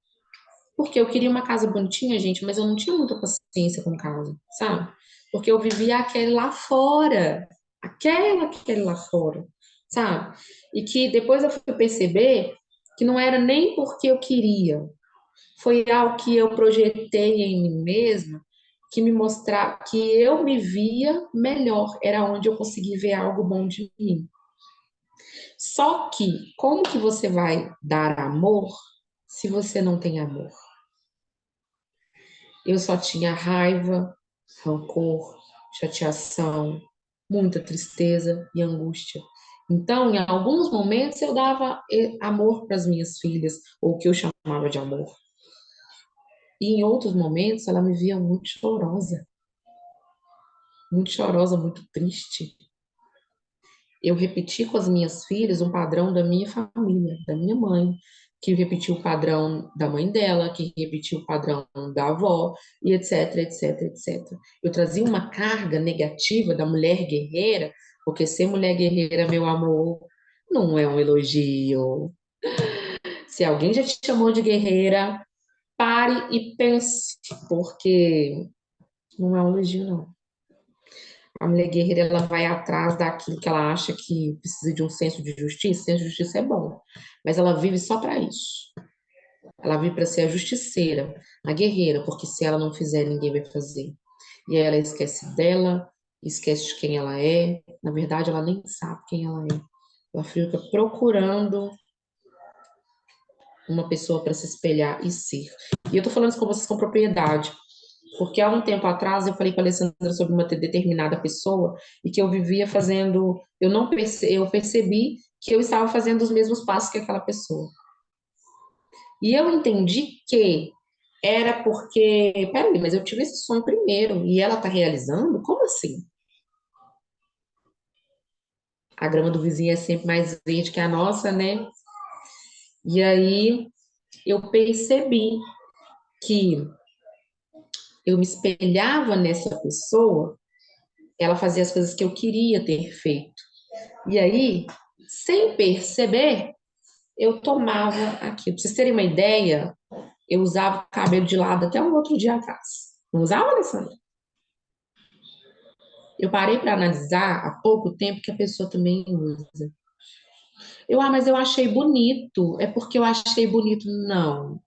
Porque eu queria uma casa bonitinha, gente, mas eu não tinha muita paciência com casa, sabe? Porque eu vivia aquele lá fora, aquele lá fora, sabe? E que depois eu fui perceber que não era nem porque eu queria, foi algo que eu projetei em mim mesma, que me mostrava que eu me via melhor, era onde eu consegui ver algo bom de mim. Só que, como que você vai dar amor se você não tem amor? Eu só tinha raiva, rancor, chateação, muita tristeza e angústia. Então, em alguns momentos, eu dava amor para as minhas filhas, ou o que eu chamava de amor. E em outros momentos, ela me via muito chorosa, muito triste. Eu repeti com as minhas filhas um padrão da minha família, da minha mãe, que repetiu o padrão da mãe dela, que repetiu o padrão da avó, e etc, etc, etc. Eu trazia uma carga negativa da mulher guerreira, porque ser mulher guerreira, meu amor, não é um elogio. Se alguém já te chamou de guerreira, pare e pense, porque não é um elogio, não. A mulher guerreira, ela vai atrás daquilo que ela acha que precisa de um senso de justiça. Senso de justiça é bom, mas ela vive só para isso. Ela vive para ser a justiceira, a guerreira, porque se ela não fizer, ninguém vai fazer. E aí ela esquece dela, esquece de quem ela é. Na verdade, ela nem sabe quem ela é. Ela fica procurando uma pessoa para se espelhar e ser. E eu tô falando isso com vocês com propriedade, porque há um tempo atrás eu falei com a Alessandra sobre uma determinada pessoa e que eu vivia fazendo, eu percebi que eu estava fazendo os mesmos passos que aquela pessoa. E eu entendi que era porque, peraí, mas eu tive esse sonho primeiro e ela tá realizando? Como assim? A grama do vizinho é sempre mais verde que a nossa, né? E aí eu percebi que eu me espelhava nessa pessoa, ela fazia as coisas que eu queria ter feito. E aí, sem perceber, eu tomava aquilo. Pra vocês terem uma ideia, eu usava o cabelo de lado até um outro dia atrás. Não usava, Alessandra? Eu parei para analisar há pouco tempo que a pessoa também usa. Mas eu achei bonito. É porque eu achei bonito. Não.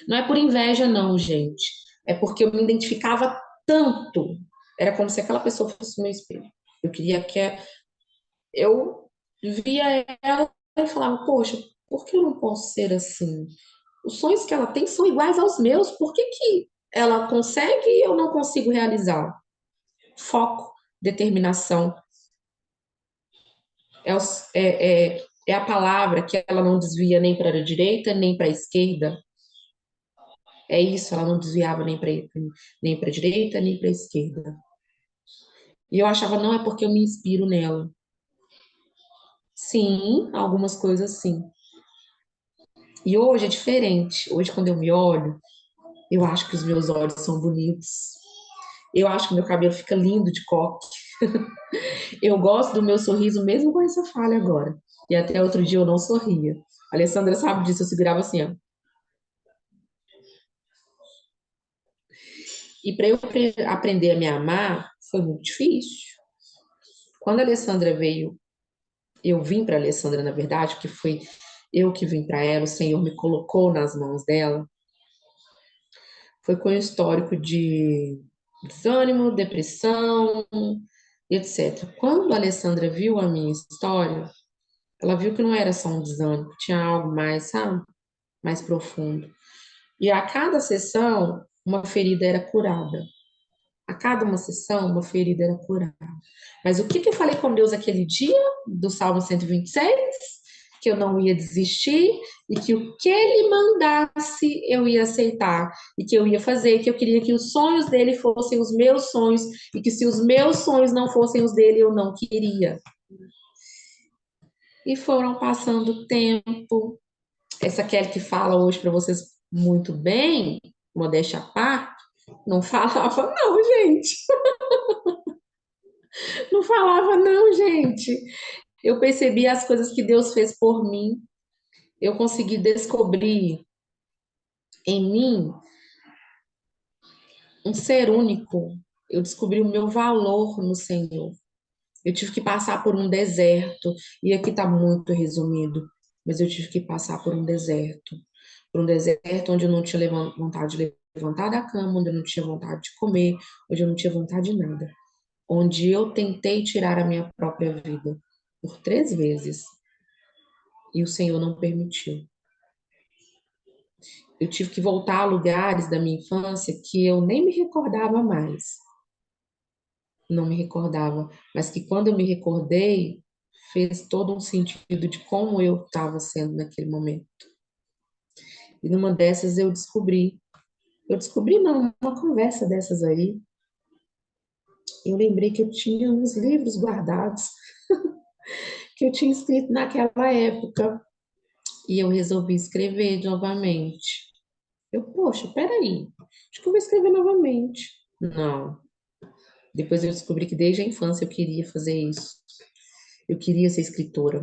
Não é por inveja, não, gente. É porque eu me identificava tanto. Era como se aquela pessoa fosse o meu espelho. Eu queria que eu via ela e falava, poxa, por que eu não posso ser assim? Os sonhos que ela tem são iguais aos meus, por que que ela consegue e eu não consigo realizar? Foco, determinação, é a palavra que ela não desvia nem para a direita, nem para a esquerda. É isso, ela não desviava nem para a direita, nem para a esquerda. E eu achava, não é porque eu me inspiro nela. Sim, algumas coisas sim. E hoje é diferente. Hoje, quando eu me olho, eu acho que os meus olhos são bonitos. Eu acho que meu cabelo fica lindo de coque. Eu gosto do meu sorriso, mesmo com essa falha agora. E até outro dia eu não sorria. A Alessandra sabe disso, eu segurava assim, ó. E para eu aprender a me amar, foi muito difícil. Quando a Alessandra veio, eu vim para a Alessandra, na verdade, que foi eu que vim para ela, o Senhor me colocou nas mãos dela. Foi com o histórico de desânimo, depressão, etc. Quando a Alessandra viu a minha história, ela viu que não era só um desânimo, tinha algo mais, sabe? Mais profundo. E a cada sessão, uma ferida era curada. A cada uma sessão, uma ferida era curada. Mas o que que eu falei com Deus aquele dia, do Salmo 126? Que eu não ia desistir e que o que ele mandasse eu ia aceitar e que eu ia fazer, que eu queria que os sonhos dele fossem os meus sonhos e que se os meus sonhos não fossem os dele, eu não queria. E foram passando o tempo. Essa Kelly que fala hoje para vocês muito bem, modéstia à parte, não falava não, gente. Não falava não, gente. Eu percebi as coisas que Deus fez por mim. Eu consegui descobrir em mim um ser único. Eu descobri o meu valor no Senhor. Eu tive que passar por um deserto, e aqui está muito resumido, mas eu tive que passar por um deserto onde eu não tinha vontade de levantar da cama, onde eu não tinha vontade de comer, onde eu não tinha vontade de nada, onde eu tentei tirar a minha própria vida por 3 vezes, e o Senhor não permitiu. Eu tive que voltar a lugares da minha infância que eu nem me recordava mais. Não me recordava, mas que quando eu me recordei, fez todo um sentido de como eu estava sendo naquele momento. E numa dessas eu descobri não, uma conversa dessas aí, eu lembrei que eu tinha uns livros guardados que eu tinha escrito naquela época e eu resolvi escrever novamente. Poxa, peraí, acho que eu vou escrever novamente. Não. Depois eu descobri que desde a infância eu queria fazer isso. Eu queria ser escritora.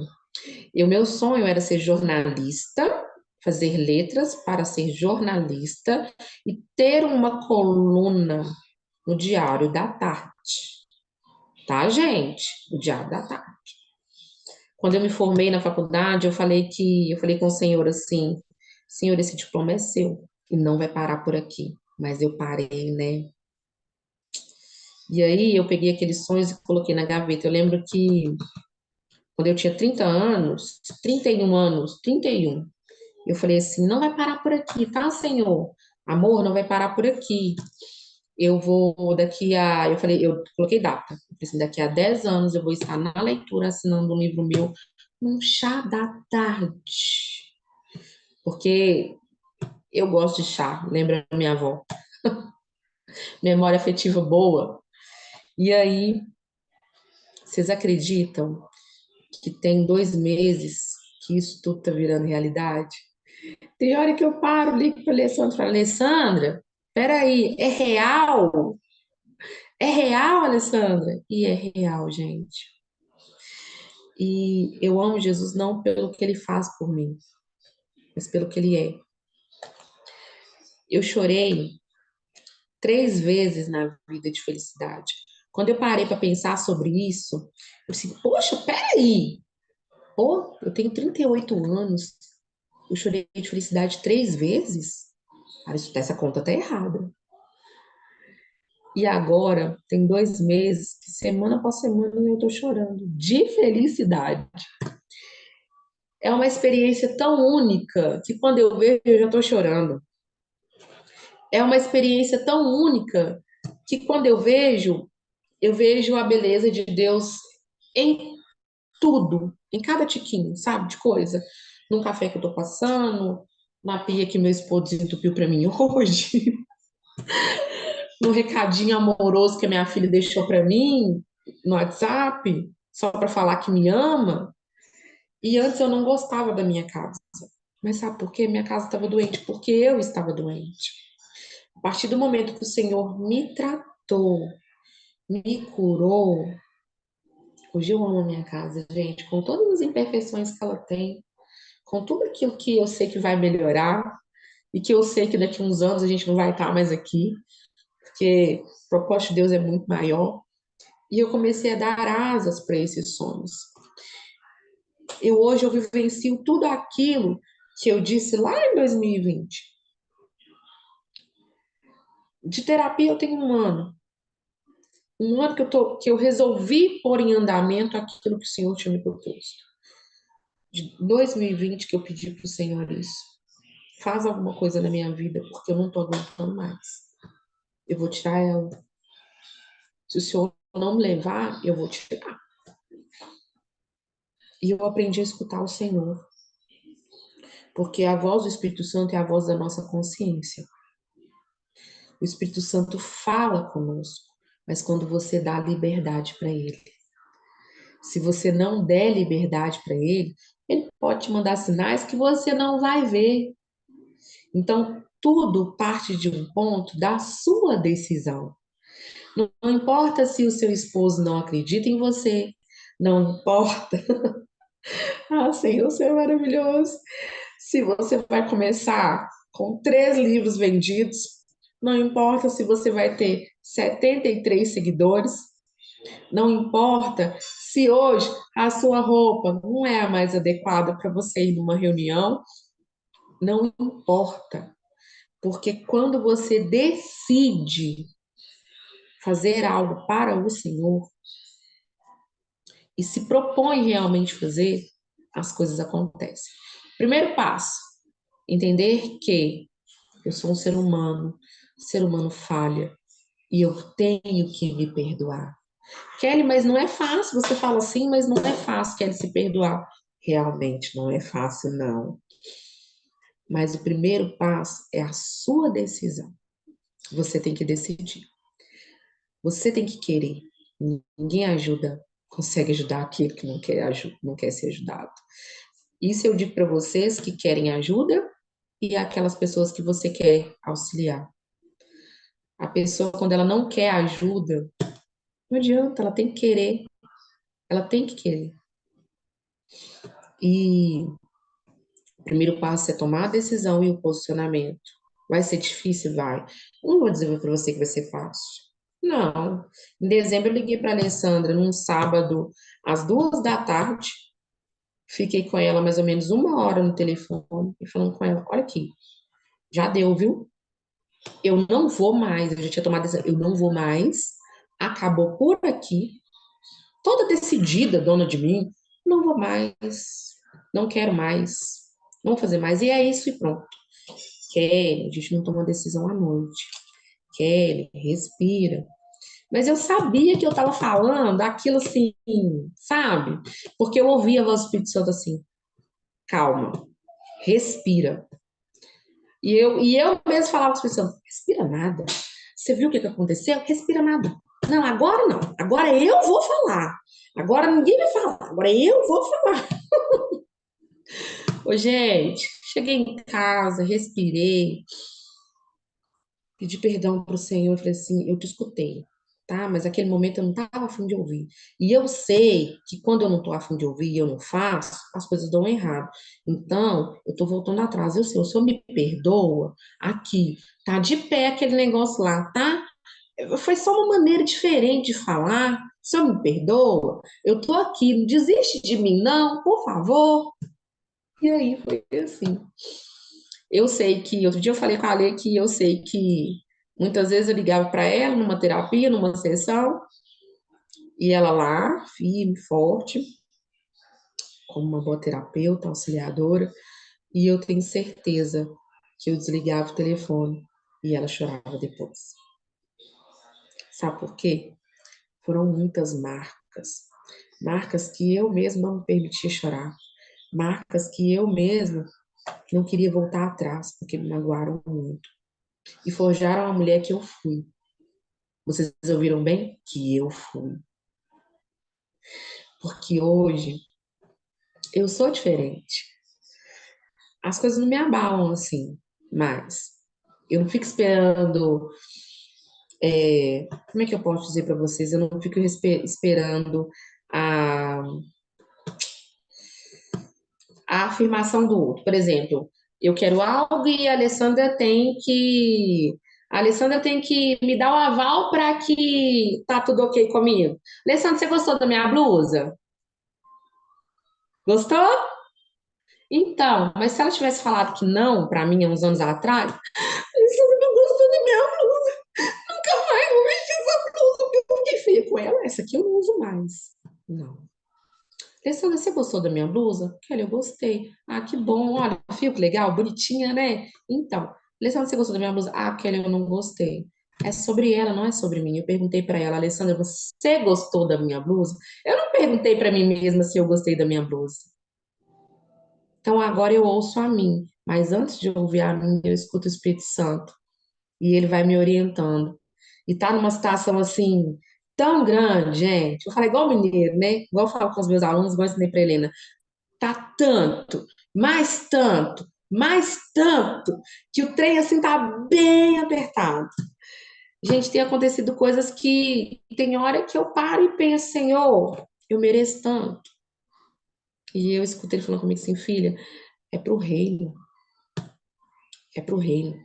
E o meu sonho era ser jornalista, fazer letras, para ser jornalista e ter uma coluna no Diário da Tarde. Tá, gente? O Diário da Tarde. Quando eu me formei na faculdade, eu falei com o senhor assim, senhor, esse diploma é seu e não vai parar por aqui. Mas eu parei, né? E aí eu peguei aqueles sonhos e coloquei na gaveta. Eu lembro que quando eu tinha 30 anos, 31 anos, 31, eu falei assim, não vai parar por aqui, tá, senhor? Amor, não vai parar por aqui. Eu vou eu coloquei data. Eu falei assim, daqui a 10 anos eu vou estar na leitura assinando um livro meu num chá da tarde. Porque eu gosto de chá, lembra da minha avó. Memória afetiva boa. E aí, vocês acreditam que tem 2 meses que isso tudo tá virando realidade? Tem hora que eu paro, ligo para Alessandra e falo, Alessandra, peraí, é real? É real, Alessandra? E é real, gente. E eu amo Jesus não pelo que ele faz por mim, mas pelo que ele é. Eu chorei 3 vezes na vida de felicidade. Quando eu parei para pensar sobre isso, eu disse, poxa, peraí. Pô, eu tenho 38 anos, eu chorei de felicidade 3 vezes? Cara, essa conta tá errada. E agora, tem 2 meses, que semana após semana eu tô chorando de felicidade. É uma experiência tão única que quando eu vejo, eu já tô chorando. É uma experiência tão única que quando eu vejo a beleza de Deus em tudo, em cada tiquinho, sabe, de coisa. Num café que eu tô passando, na pia que meu esposo entupiu para mim hoje, no recadinho amoroso que a minha filha deixou para mim no WhatsApp, só para falar que me ama. E antes eu não gostava da minha casa. Mas sabe por quê? Minha casa estava doente, porque eu estava doente. A partir do momento que o Senhor me tratou, me curou, hoje eu amo a minha casa, gente, com todas as imperfeições que ela tem, com tudo aquilo que eu sei que vai melhorar e que eu sei que daqui a uns anos a gente não vai estar mais aqui, porque o propósito de Deus é muito maior. E eu comecei a dar asas para esses sonhos. Hoje eu vivencio tudo aquilo que eu disse lá em 2020. De terapia eu tenho um ano. Um ano que eu resolvi pôr em andamento aquilo que o Senhor tinha me proposto. De 2020 que eu pedi para o Senhor isso. Faz alguma coisa na minha vida, porque eu não estou aguentando mais. Eu vou tirar ela. Se o Senhor não me levar, eu vou tirar. E eu aprendi a escutar o Senhor. Porque a voz do Espírito Santo é a voz da nossa consciência. O Espírito Santo fala conosco, mas quando você dá liberdade para ele. Se você não der liberdade para ele, ele pode te mandar sinais que você não vai ver. Então, tudo parte de um ponto da sua decisão. Não importa se o seu esposo não acredita em você, não importa. Ah, Senhor, você é maravilhoso. Se você vai começar com 3 livros vendidos, não importa se você vai ter 73 seguidores, não importa se hoje a sua roupa não é a mais adequada para você ir numa reunião, não importa. Porque quando você decide fazer algo para o Senhor e se propõe realmente fazer, as coisas acontecem. Primeiro passo, entender que eu sou um ser humano falha, e eu tenho que me perdoar. Kelly, mas não é fácil, você fala assim, mas não é fácil, Kelly, se perdoar. Realmente não é fácil, não. Mas o primeiro passo é a sua decisão. Você tem que decidir. Você tem que querer. Ninguém consegue ajudar aquele que não quer ser ajudado. Isso eu digo para vocês que querem ajuda e aquelas pessoas que você quer auxiliar. A pessoa, quando ela não quer ajuda, não adianta, ela tem que querer. Ela tem que querer. E primeiro passo é tomar a decisão e o posicionamento. Vai ser difícil? Vai. Não vou dizer para você que vai ser fácil. Não. Em dezembro eu liguei para a Alessandra num sábado às 2 da tarde. Fiquei com ela mais ou menos 1 hora no telefone e falando com ela, olha aqui, já deu, viu? Eu não vou mais, eu já tinha tomado decisão, eu não vou mais, acabou por aqui, toda decidida, dona de mim, não vou mais, não quero mais, não vou fazer mais, e é isso e pronto. Kelly, a gente não tomou decisão à noite. Kelly, respira. Mas eu sabia que eu estava falando aquilo assim, sabe? Porque eu ouvia a voz do Espírito Santo assim, calma, respira. E eu mesmo falava com as pessoas, respira nada. Você viu o que aconteceu? Respira nada. Não, agora não. Agora eu vou falar. Agora ninguém vai falar. Agora eu vou falar. Ô, gente, cheguei em casa, respirei, pedi perdão pro Senhor, falei assim, eu te escutei, tá? Mas aquele momento eu não estava a fim de ouvir. E eu sei que quando eu não tô a fim de ouvir e eu não faço, as coisas dão errado. Então, eu tô voltando atrás. Eu sei, o Senhor me perdoa aqui, tá de pé aquele negócio lá, tá? Foi só uma maneira diferente de falar. O Senhor me perdoa? Eu tô aqui, não desiste de mim, não, por favor. E aí foi assim. Eu sei que, outro dia eu falei com a Ale que eu sei que muitas vezes eu ligava para ela numa terapia, numa sessão, e ela lá, firme, forte, como uma boa terapeuta, auxiliadora, e eu tenho certeza que eu desligava o telefone e ela chorava depois. Sabe por quê? Foram muitas marcas, marcas que eu mesma não me permitia chorar, marcas que eu mesma não queria voltar atrás, porque me magoaram muito. E forjaram a mulher que eu fui. Vocês ouviram bem? Que eu fui. Porque hoje eu sou diferente. As coisas não me abalam assim, mas eu não fico esperando. Como é que eu posso dizer para vocês? Eu não fico esperando a, a afirmação do outro. Por exemplo, eu quero algo e a Alessandra tem que me dar o aval para que tá tudo ok comigo. Alessandra, você gostou da minha blusa? Gostou? Então, mas se ela tivesse falado que não para mim há uns anos atrás, você não gostou da minha blusa, nunca mais vou vestir essa blusa, porque eu fiquei feia com ela, essa aqui eu não uso mais. Não. Alessandra, você gostou da minha blusa? Kelly, eu gostei. Ah, que bom, olha, fio que legal, bonitinha, né? Então, Alessandra, você gostou da minha blusa? Ah, Kelly, eu não gostei. É sobre ela, não é sobre mim. Eu perguntei para ela, Alessandra, você gostou da minha blusa? Eu não perguntei para mim mesma se eu gostei da minha blusa. Então agora eu ouço a mim, mas antes de ouvir a mim, eu escuto o Espírito Santo e ele vai me orientando. E tá numa situação assim tão grande, gente. Eu falo igual mineiro, né? Igual eu falo com os meus alunos, igual eu ensinei pra Helena. Tá mais tanto, que o trem assim tá bem apertado. Gente, tem acontecido coisas que tem hora que eu paro e penso, Senhor, eu mereço tanto. E eu escuto ele falando comigo assim, filha, é pro reino. É pro reino.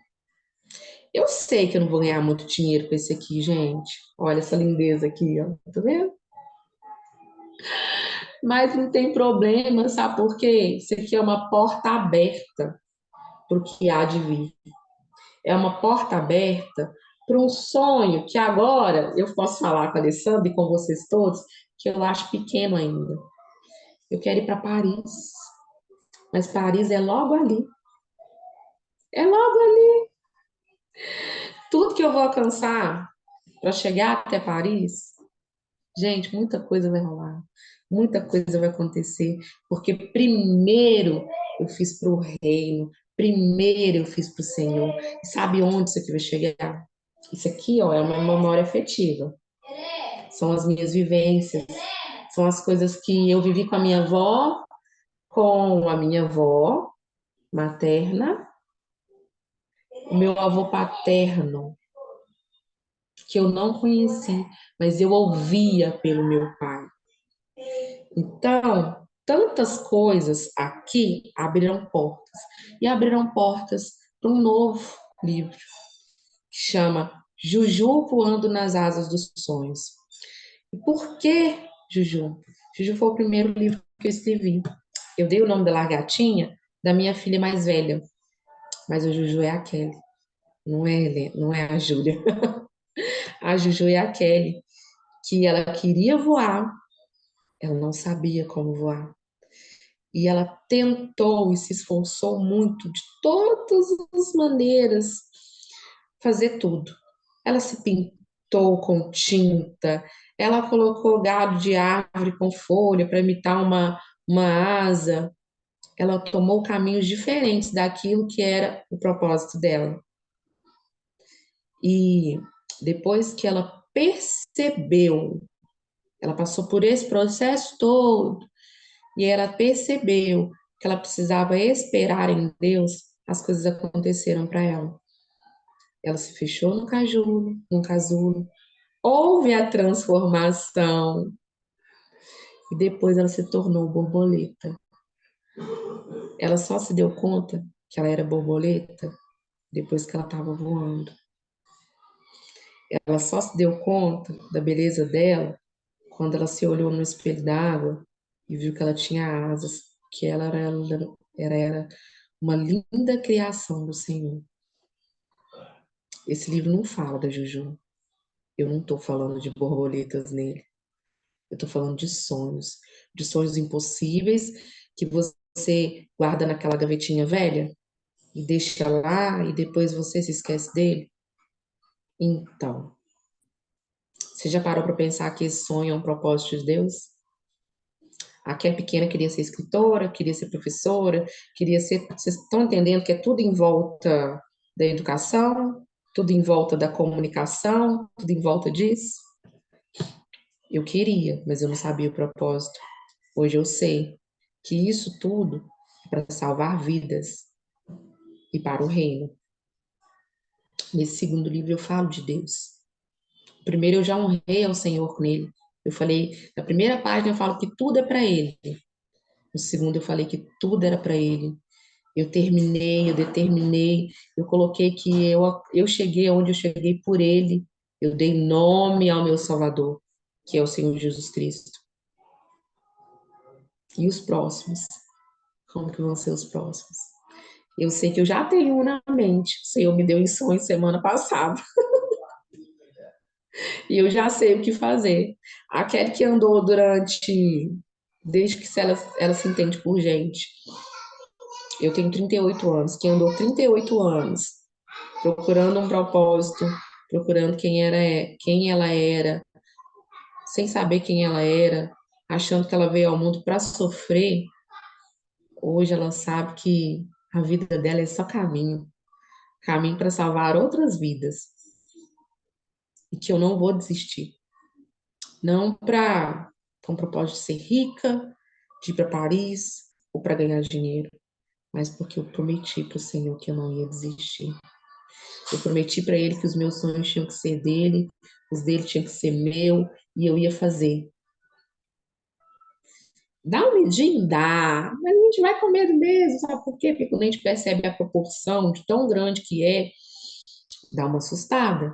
Eu sei que eu não vou ganhar muito dinheiro com esse aqui, gente. Olha essa lindeza aqui, ó. Tá vendo? Mas não tem problema, sabe por quê? Isso aqui é uma porta aberta para o que há de vir. É uma porta aberta para um sonho que agora eu posso falar com a Alessandra e com vocês todos, que eu acho pequeno ainda. Eu quero ir para Paris. Mas Paris é logo ali. É logo ali. Tudo que eu vou alcançar para chegar até Paris, gente, muita coisa vai rolar, muita coisa vai acontecer, porque primeiro eu fiz para o reino, primeiro eu fiz para o Senhor. E sabe onde isso aqui vai chegar? Isso aqui, ó, é uma memória afetiva. São as minhas vivências, são as coisas que eu vivi com a minha avó materna, o meu avô paterno, que eu não conheci, mas eu ouvia pelo meu pai. Então, tantas coisas aqui abriram portas. E abriram portas para um novo livro, que chama Juju Voando nas Asas dos Sonhos. E por que Juju? Juju foi o primeiro livro que eu escrevi. Eu dei o nome da Largatinha da minha filha mais velha, mas o Juju é a Kelly, não é a Júlia. A Juju é a Kelly, que ela queria voar, ela não sabia como voar. E ela tentou e se esforçou muito, de todas as maneiras, fazer tudo. Ela se pintou com tinta, ela colocou galho de árvore com folha para imitar uma asa. Ela tomou caminhos diferentes daquilo que era o propósito dela. E depois que ela percebeu, ela passou por esse processo todo, e ela percebeu que ela precisava esperar em Deus, as coisas aconteceram para ela. Ela se fechou no casulo, houve a transformação, e depois ela se tornou borboleta. Ela só se deu conta que ela era borboleta depois que ela estava voando. Ela só se deu conta da beleza dela quando ela se olhou no espelho d'água e viu que ela tinha asas, que ela era uma linda criação do Senhor. Esse livro não fala da Juju. Eu não estou falando de borboletas nele. Eu estou falando de sonhos impossíveis que você guarda naquela gavetinha velha e deixa lá e depois você se esquece dele. Então, você já parou para pensar que esse sonho é um propósito de Deus? Aquela pequena queria ser escritora, queria ser professora, queria ser. Vocês estão entendendo que é tudo em volta da educação, tudo em volta da comunicação, tudo em volta disso? Eu queria, mas eu não sabia o propósito. Hoje eu sei que isso tudo é para salvar vidas e para o reino. Nesse segundo livro eu falo de Deus. Primeiro eu já honrei ao Senhor nele. Eu falei, na primeira página eu falo que tudo é para ele. No segundo eu falei que tudo era para ele. Eu terminei, eu determinei, eu coloquei que eu cheguei onde eu cheguei por ele. Eu dei nome ao meu Salvador, que é o Senhor Jesus Cristo. E os próximos? Como que vão ser os próximos? Eu sei que eu já tenho um na mente. O Senhor me deu em sonho semana passada. E eu já sei o que fazer. Aquele que andou desde que ela se entende por gente. Eu tenho 38 anos. Que andou 38 anos procurando um propósito, procurando quem ela era, sem saber quem ela era, achando que ela veio ao mundo para sofrer. Hoje ela sabe que a vida dela é só caminho para salvar outras vidas. E que eu não vou desistir. Não para com o propósito de ser rica, de ir para Paris ou para ganhar dinheiro, mas porque eu prometi para o Senhor que eu não ia desistir. Eu prometi para Ele que os meus sonhos tinham que ser dele, os dele tinham que ser meu, e eu ia fazer. Dá um medinho? Dá, mas a gente vai com medo mesmo, sabe por quê? Porque quando a gente percebe a proporção de tão grande que é, dá uma assustada.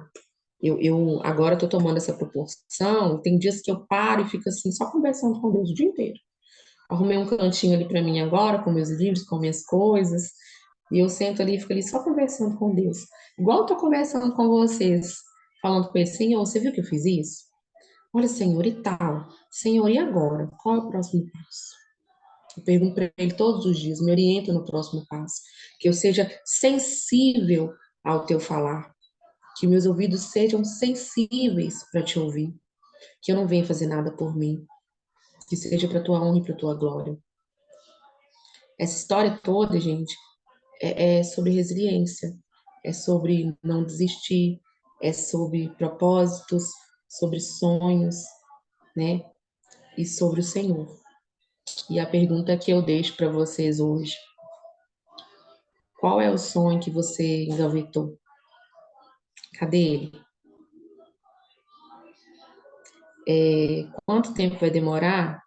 Eu agora estou tomando essa proporção, tem dias que eu paro e fico assim, só conversando com Deus o dia inteiro. Arrumei um cantinho ali para mim agora, com meus livros, com minhas coisas, e eu sento ali e fico ali só conversando com Deus. Igual eu tô conversando com vocês, falando com ele, Senhor, você viu que eu fiz isso? Olha, Senhor, e tal. Senhor, e agora? Qual é o próximo passo? Eu pergunto para ele todos os dias, me orienta no próximo passo. Que eu seja sensível ao teu falar. Que meus ouvidos sejam sensíveis para te ouvir. Que eu não venha fazer nada por mim. Que seja para tua honra e para tua glória. Essa história toda, gente, é sobre resiliência. É sobre não desistir. É sobre propósitos, sobre sonhos, né? E sobre o Senhor. E a pergunta que eu deixo para vocês hoje: qual é o sonho que você engavetou? Cadê ele? Quanto tempo vai demorar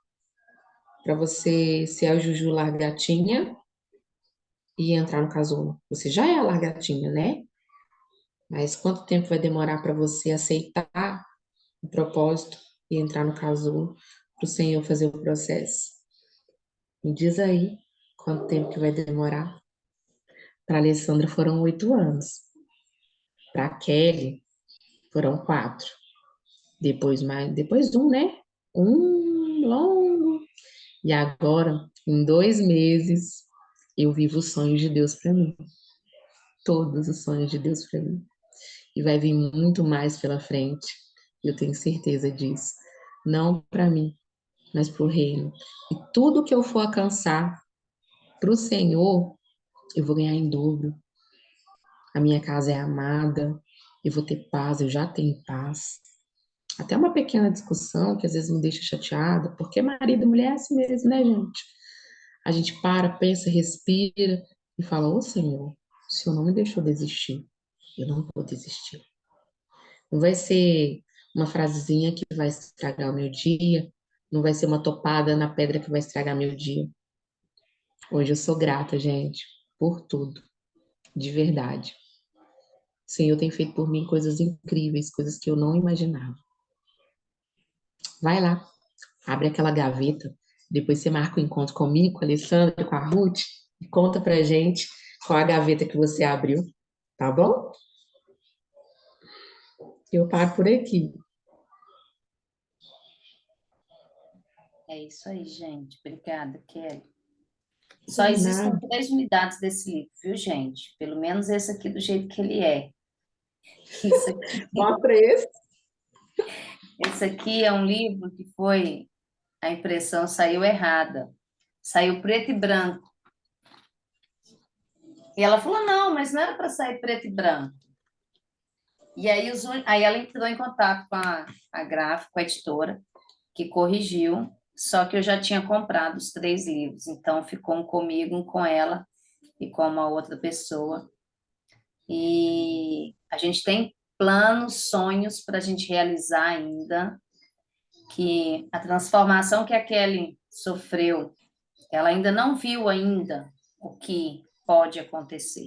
para você ser a Juju largatinha e entrar no casulo. Você já é a largatinha, né? Mas quanto tempo vai demorar para você aceitar o propósito e entrar no casulo para o Senhor fazer o processo? Me diz aí quanto tempo que vai demorar. Para Alessandra foram 8 anos. Para Kelly foram 4. Depois um, né? Um longo. E agora, em 2 meses, eu vivo os sonhos de Deus para mim. Todos os sonhos de Deus para mim. E vai vir muito mais pela frente. Eu tenho certeza disso. Não para mim, mas para o reino. E tudo que eu for alcançar para o Senhor, eu vou ganhar em dobro. A minha casa é amada, eu vou ter paz, eu já tenho paz. Até uma pequena discussão que às vezes me deixa chateada, porque marido e mulher é assim mesmo, né, gente? A gente para, pensa, respira e fala: Ô Senhor, o Senhor não me deixou desistir, eu não vou desistir. Não vai ser uma frasezinha que vai estragar o meu dia, não vai ser uma topada na pedra que vai estragar meu dia. Hoje eu sou grata, gente, por tudo, de verdade. O Senhor tem feito por mim coisas incríveis, coisas que eu não imaginava. Vai lá, abre aquela gaveta, depois você marca o encontro comigo, com a Alessandra, com a Ruth, e conta pra gente qual a gaveta que você abriu, tá bom? Eu paro por aqui. É isso aí, gente. Obrigada, Kelly. Só De existem nada. 3 unidades desse livro, viu, gente? Pelo menos esse aqui do jeito que ele é. Isso aqui, Mostra esse. esse aqui é um livro que foi, a impressão saiu errada. Saiu preto e branco. E ela falou, não, mas não era para sair preto e branco. E aí, aí ela entrou em contato com a gráfica, com a editora, que corrigiu, só que eu já tinha comprado os 3 livros, então ficou um comigo, um com ela e com uma outra pessoa. E a gente tem planos, sonhos para a gente realizar ainda, que a transformação que a Kelly sofreu, ela ainda não viu ainda o que pode acontecer.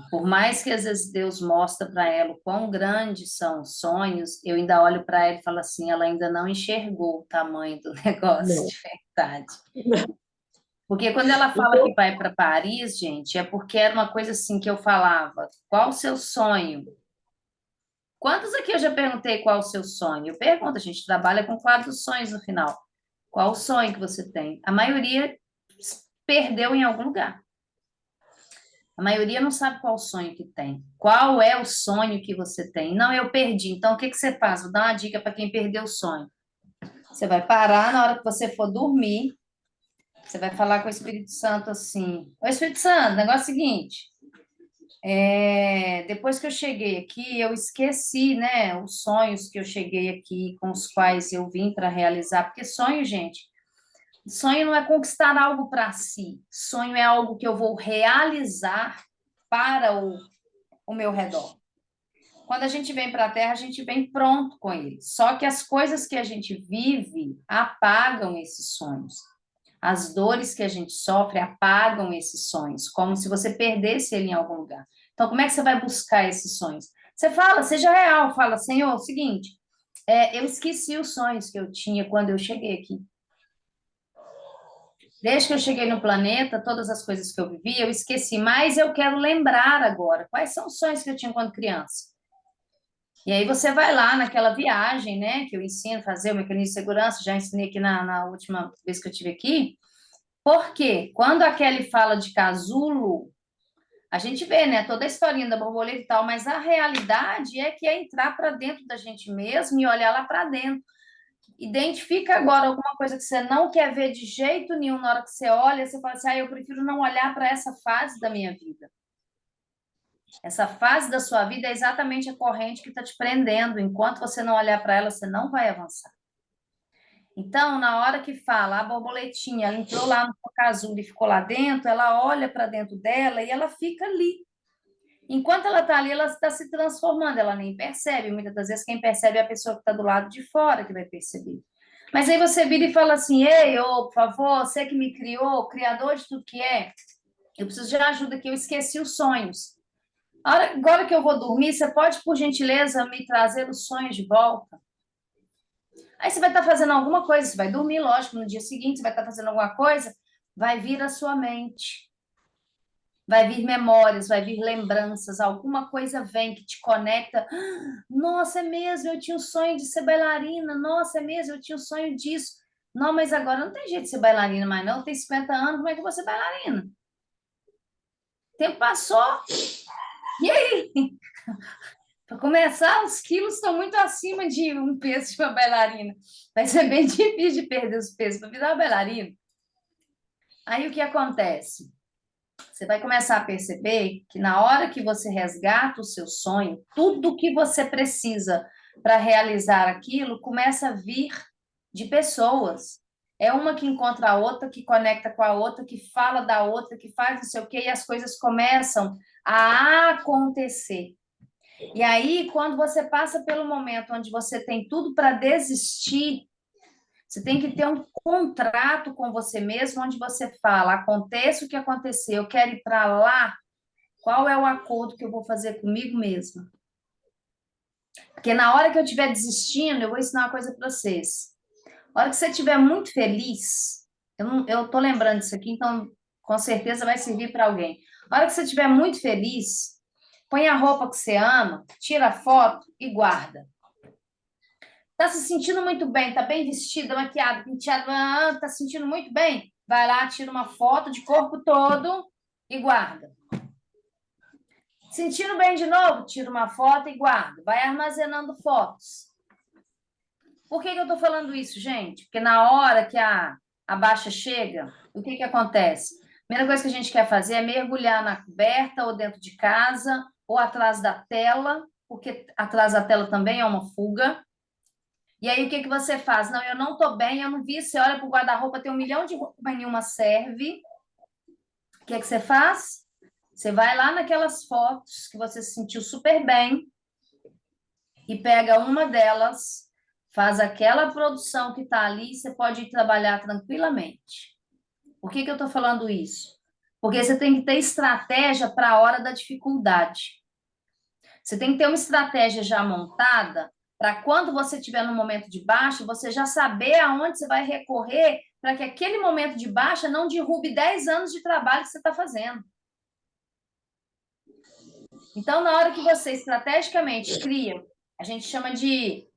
Por mais que às vezes Deus mostra para ela o quão grandes são os sonhos, eu ainda olho para ela e falo assim, ela ainda não enxergou o tamanho do negócio Não. de verdade. Porque quando ela fala que vai para Paris, gente, é porque era uma coisa assim que eu falava, qual o seu sonho? Quantos aqui eu já perguntei qual o seu sonho? Eu pergunto, a gente trabalha com quadros sonhos no final. Qual o sonho que você tem? A maioria perdeu em algum lugar. A maioria não sabe qual o sonho que tem. Qual é o sonho que você tem? Não, eu perdi. Então, o que que você faz? Vou dar uma dica para quem perdeu o sonho. Você vai parar na hora que você for dormir. Você vai falar com o Espírito Santo assim: Ô Espírito Santo, negócio é o seguinte. Depois que eu cheguei aqui, eu esqueci, né, os sonhos que eu cheguei aqui, com os quais eu vim para realizar. Porque sonho, gente, sonho não é conquistar algo para si. Sonho é algo que eu vou realizar para o meu redor. Quando a gente vem para a Terra, a gente vem pronto com ele. Só que as coisas que a gente vive apagam esses sonhos. As dores que a gente sofre apagam esses sonhos, como se você perdesse ele em algum lugar. Então, como é que você vai buscar esses sonhos? Você fala, seja real, fala, Senhor, é o seguinte, eu esqueci os sonhos que eu tinha quando eu cheguei aqui. Desde que eu cheguei no planeta, todas as coisas que eu vivi, eu esqueci, mas eu quero lembrar agora. Quais são os sonhos que eu tinha quando criança? E aí você vai lá naquela viagem, né, que eu ensino a fazer o mecanismo de segurança, já ensinei aqui na última vez que eu estive aqui. Por quê? Quando a Kelly fala de casulo, a gente vê, né, toda a historinha da borboleta e tal, mas a realidade é que é entrar para dentro da gente mesmo e olhar lá para dentro. Identifica agora alguma coisa que você não quer ver de jeito nenhum na hora que você olha, você fala assim, eu prefiro não olhar para essa fase da minha vida. Essa fase da sua vida é exatamente a corrente que está te prendendo. Enquanto você não olhar para ela, você não vai avançar. Então, na hora que fala a borboletinha, ela entrou lá no casulo e ficou lá dentro, ela olha para dentro dela e ela fica ali. Enquanto ela está ali, ela está se transformando, ela nem percebe. Muitas das vezes, quem percebe é a pessoa que está do lado de fora que vai perceber. Mas aí você vira e fala assim, ei, ô, por favor, você que me criou, criador de tudo que é, eu preciso de ajuda aqui, eu esqueci os sonhos. Agora que eu vou dormir, você pode, por gentileza, me trazer os sonhos de volta? Aí você vai estar fazendo alguma coisa, você vai dormir, lógico, no dia seguinte você vai estar fazendo alguma coisa, vai vir a sua mente, vai vir memórias, vai vir lembranças, alguma coisa vem que te conecta. Nossa, é mesmo, eu tinha o sonho de ser bailarina. Nossa, é mesmo, eu tinha o sonho disso. Não, mas agora não tem jeito de ser bailarina mais, não. Tem 50 anos, como é que eu vou ser bailarina? O tempo passou. E aí? Para começar, os quilos estão muito acima de um peso de uma bailarina. Vai ser bem difícil de perder os pesos para virar uma bailarina. Aí o que acontece? Você vai começar a perceber que na hora que você resgata o seu sonho, tudo que você precisa para realizar aquilo começa a vir de pessoas. É uma que encontra a outra, que conecta com a outra, que fala da outra, que faz não sei o quê, e as coisas começam a acontecer. E aí, quando você passa pelo momento onde você tem tudo para desistir, você tem que ter um contrato com você mesmo, onde você fala: aconteça o que acontecer, eu quero ir para lá. Qual é o acordo que eu vou fazer comigo mesma? Porque na hora que eu estiver desistindo, eu vou ensinar uma coisa para vocês. Na hora que você estiver muito feliz, eu tô lembrando disso aqui, então com certeza vai servir para alguém. Na hora que você estiver muito feliz, põe a roupa que você ama, tira a foto e guarda. Tá se sentindo muito bem, tá bem vestida, maquiada, penteada, tá se sentindo muito bem? Vai lá, tira uma foto de corpo todo e guarda. Sentindo bem de novo? Tira uma foto e guarda. Vai armazenando fotos. Por que eu tô falando isso, gente? Porque na hora que a baixa chega, o que acontece? A primeira coisa que a gente quer fazer é mergulhar na coberta ou dentro de casa ou atrás da tela, porque atrás da tela também é uma fuga. E aí, o que você faz? Não, eu não tô bem, eu não vi. Você olha para o guarda-roupa, tem 1 milhão de roupas, mas nenhuma serve. O que você faz? Você vai lá naquelas fotos que você se sentiu super bem e pega uma delas, faz aquela produção que está ali, você pode ir trabalhar tranquilamente. Por que eu estou falando isso? Porque você tem que ter estratégia para a hora da dificuldade. Você tem que ter uma estratégia já montada para quando você estiver no momento de baixa, você já saber aonde você vai recorrer para que aquele momento de baixa não derrube 10 anos de trabalho que você está fazendo. Então, na hora que você estrategicamente cria, a gente chama de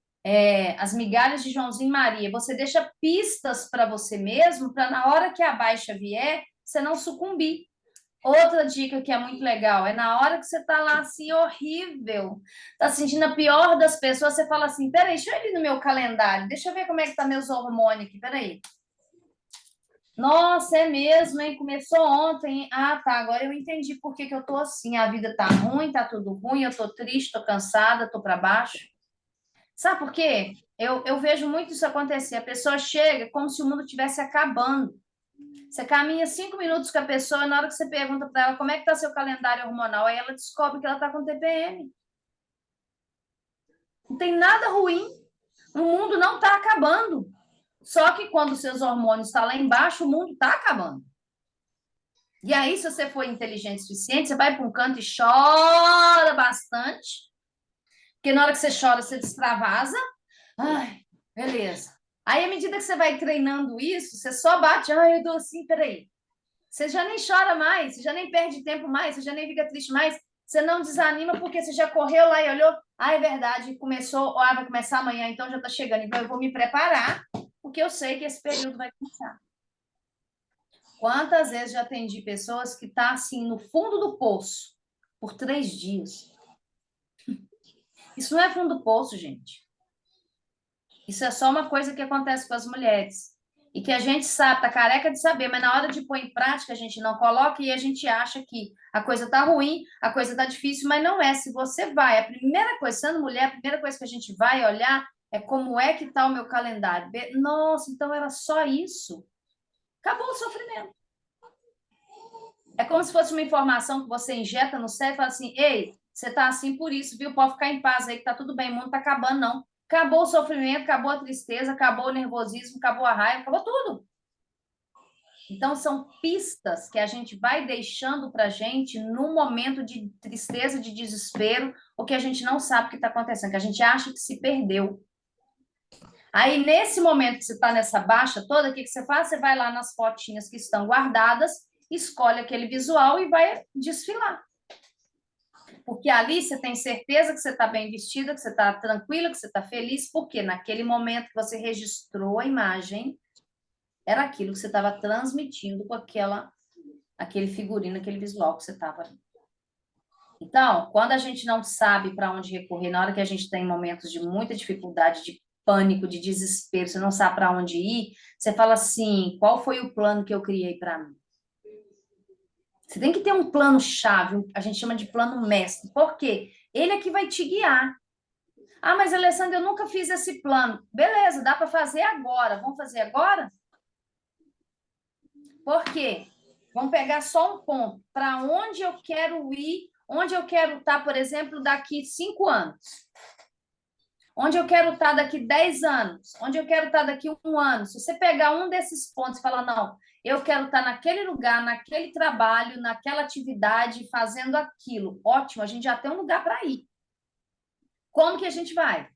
as migalhas de Joãozinho e Maria, você deixa pistas para você mesmo, para na hora que a baixa vier, você não sucumbir. Outra dica que é muito legal é na hora que você tá lá assim, horrível, tá sentindo a pior das pessoas, você fala assim: peraí, deixa eu ir no meu calendário, deixa eu ver como é que tá meus hormônios aqui, peraí. Nossa, é mesmo, hein? Começou ontem, hein? Ah, tá, agora eu entendi por que eu tô assim. A vida tá ruim, tá tudo ruim, eu tô triste, tô cansada, tô para baixo. Sabe por quê? Eu vejo muito isso acontecer. A pessoa chega como se o mundo estivesse acabando. Você caminha 5 minutos com a pessoa, e na hora que você pergunta para ela como é que está seu calendário hormonal, aí ela descobre que ela está com TPM. Não tem nada ruim. O mundo não está acabando. Só que quando seus hormônios estão lá embaixo, o mundo está acabando. E aí, se você for inteligente o suficiente, você vai para um canto e chora bastante. Porque na hora que você chora, você extravasa. Ai, beleza. Aí, à medida que você vai treinando isso, você só bate. Ai, eu dou assim, peraí. Você já nem chora mais, você já nem perde tempo mais, você já nem fica triste mais, você não desanima porque você já correu lá e olhou, ah, é verdade, começou, ah, vai começar amanhã, então já está chegando, então eu vou me preparar, porque eu sei que esse período vai começar. Quantas vezes já atendi pessoas que estão assim no fundo do poço por 3 dias? Isso não é fundo do poço, gente. Isso é só uma coisa que acontece com as mulheres. E que a gente sabe, tá careca de saber, mas na hora de pôr em prática a gente não coloca e a gente acha que a coisa tá ruim, a coisa tá difícil, mas não é. Se você vai, a primeira coisa, sendo mulher, a primeira coisa que a gente vai olhar é como é que tá o meu calendário. Nossa, então era só isso. Acabou o sofrimento. É como se fosse uma informação que você injeta no cérebro e fala assim: ei, você tá assim por isso, viu? Pode ficar em paz aí que tá tudo bem, o mundo tá acabando, não. acabou o sofrimento, acabou a tristeza, acabou o nervosismo, acabou a raiva, acabou tudo. Então, são pistas que a gente vai deixando para a gente no momento de tristeza, de desespero, ou que a gente não sabe o que está acontecendo, que a gente acha que se perdeu. Aí, nesse momento que você está nessa baixa toda, o que você faz? Você vai lá nas fotinhas que estão guardadas, escolhe aquele visual e vai desfilar. Porque ali você tem certeza que você está bem vestida, que você está tranquila, que você está feliz, porque naquele momento que você registrou a imagem, era aquilo que você estava transmitindo com aquele figurino, aquele visual que você estava ali. Então, quando a gente não sabe para onde recorrer, na hora que a gente tem momentos de muita dificuldade, de pânico, de desespero, você não sabe para onde ir, você fala assim, qual foi o plano que eu criei para mim? Você tem que ter um plano-chave, a gente chama de plano mestre. Por quê? Ele é que vai te guiar. Ah, mas Alessandra, eu nunca fiz esse plano. Beleza, dá para fazer agora. Vamos fazer agora? Por quê? Vamos pegar só um ponto. Para onde eu quero ir, onde eu quero estar, por exemplo, daqui 5 anos. Onde eu quero estar daqui 10 anos. Onde eu quero estar daqui 1 ano. Se você pegar um desses pontos e falar, não, eu quero estar naquele lugar, naquele trabalho, naquela atividade, fazendo aquilo. Ótimo, a gente já tem um lugar para ir. Como que a gente vai?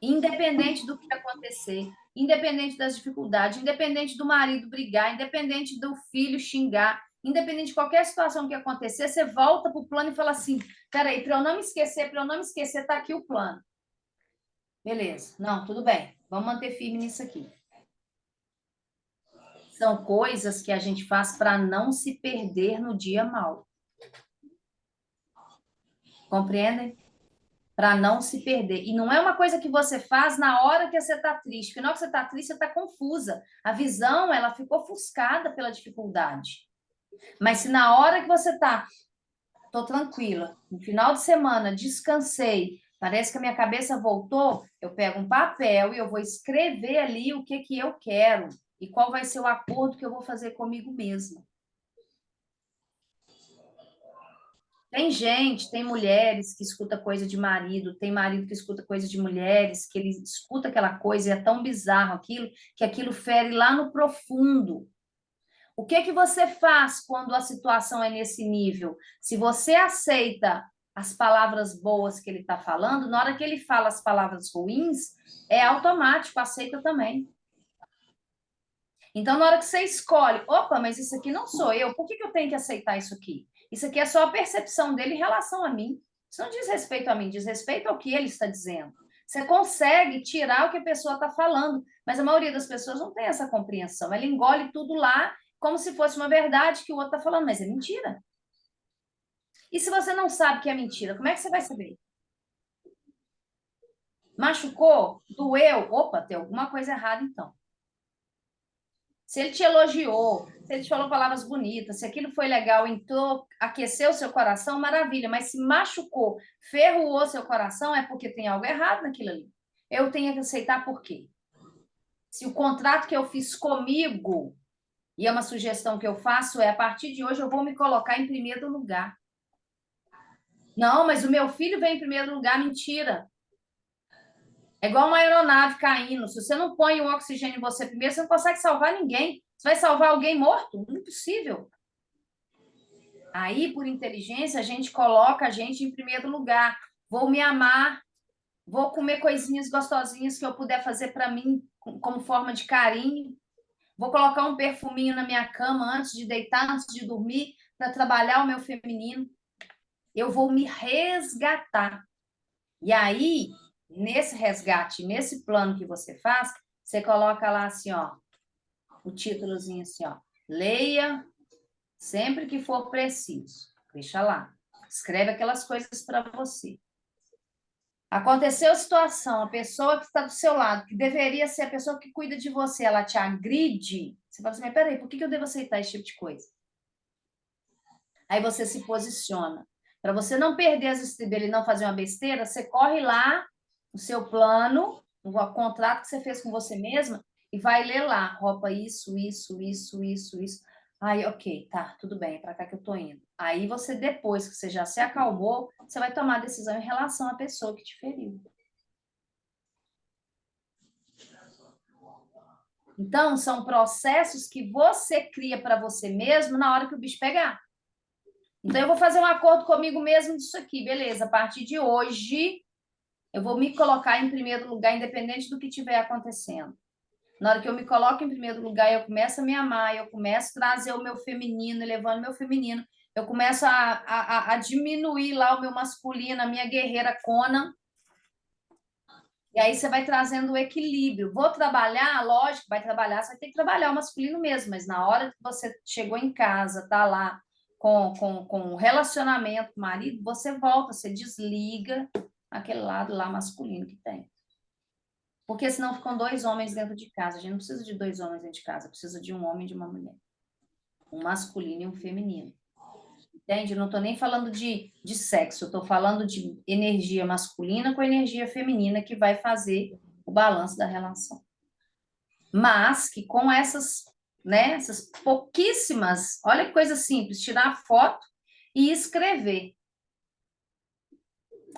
Independente do que acontecer, independente das dificuldades, independente do marido brigar, independente do filho xingar, independente de qualquer situação que acontecer, você volta para o plano e fala assim, peraí, para eu não me esquecer, está aqui o plano. Beleza, não, tudo bem, vamos manter firme nisso aqui. São coisas que a gente faz para não se perder no dia mal. Compreendem? Para não se perder. E não é uma coisa que você faz na hora que você está triste, porque na hora que você está triste, você está confusa. A visão, ela ficou ofuscada pela dificuldade. Mas se na hora que você está, estou tranquila, no final de semana, descansei, parece que a minha cabeça voltou, eu pego um papel e eu vou escrever ali o que eu quero e qual vai ser o acordo que eu vou fazer comigo mesma. Tem gente, tem mulheres que escuta coisa de marido, tem marido que escuta coisa de mulheres, que ele escuta aquela coisa e é tão bizarro aquilo, que aquilo fere lá no profundo. O que que você faz quando a situação é nesse nível? Se você aceita as palavras boas que ele está falando, na hora que ele fala as palavras ruins, é automático, aceita também. Então, na hora que você escolhe, opa, mas isso aqui não sou eu, por que eu tenho que aceitar isso aqui? Isso aqui é só a percepção dele em relação a mim. Isso não diz respeito a mim, diz respeito ao que ele está dizendo. Você consegue tirar o que a pessoa está falando, mas a maioria das pessoas não tem essa compreensão. Ela engole tudo lá como se fosse uma verdade que o outro está falando, mas é mentira. E se você não sabe que é mentira, como é que você vai saber? Machucou? Doeu? Opa, tem alguma coisa errada então. Se ele te elogiou, se ele te falou palavras bonitas, se aquilo foi legal, entrou, aqueceu o seu coração, maravilha. Mas se machucou, ferroou seu coração, é porque tem algo errado naquilo ali. Eu tenho que aceitar por quê? Se o contrato que eu fiz comigo, e é uma sugestão que eu faço, é a partir de hoje eu vou me colocar em primeiro lugar. Não, mas o meu filho vem em primeiro lugar, mentira. É igual uma aeronave caindo. Se você não põe o oxigênio em você primeiro, você não consegue salvar ninguém. Você vai salvar alguém morto? Impossível. Aí, por inteligência, a gente coloca a gente em primeiro lugar. Vou me amar, vou comer coisinhas gostosinhas que eu puder fazer para mim como forma de carinho. Vou colocar um perfuminho na minha cama antes de deitar, antes de dormir, para trabalhar o meu feminino. Eu vou me resgatar. E aí, nesse resgate, nesse plano que você faz, você coloca lá assim, ó, o títulozinho assim, ó, leia sempre que for preciso. Deixa lá. Escreve aquelas coisas para você. Aconteceu a situação, a pessoa que está do seu lado, que deveria ser a pessoa que cuida de você, ela te agride, você fala assim, mas peraí, por que eu devo aceitar esse tipo de coisa? Aí você se posiciona. Para você não perder as estribeiras e não fazer uma besteira, você corre lá no seu plano, no contrato que você fez com você mesma, e vai ler lá, roupa isso. Aí, ok, tá, tudo bem, é para cá que eu tô indo. Aí você, depois que você já se acalmou, você vai tomar a decisão em relação à pessoa que te feriu. Então, são processos que você cria para você mesmo na hora que o bicho pegar. Então, eu vou fazer um acordo comigo mesmo disso aqui, beleza? A partir de hoje, eu vou me colocar em primeiro lugar, independente do que estiver acontecendo. Na hora que eu me coloco em primeiro lugar, eu começo a me amar, eu começo a trazer o meu feminino, elevando o meu feminino, eu começo a diminuir lá o meu masculino, a minha guerreira Conan, e aí você vai trazendo o equilíbrio. Vou trabalhar, lógico, vai trabalhar, você vai ter que trabalhar o masculino mesmo, mas na hora que você chegou em casa, tá lá com o relacionamento com o marido, você volta, você desliga aquele lado lá masculino que tem. Porque senão ficam 2 homens dentro de casa. A gente não precisa de 2 homens dentro de casa, precisa de um homem e de uma mulher. Um masculino e um feminino. Entende? Eu não estou nem falando de sexo, eu estou falando de energia masculina com energia feminina que vai fazer o balanço da relação. Mas que com essas, né, essas pouquíssimas, olha que coisa simples, tirar a foto e escrever.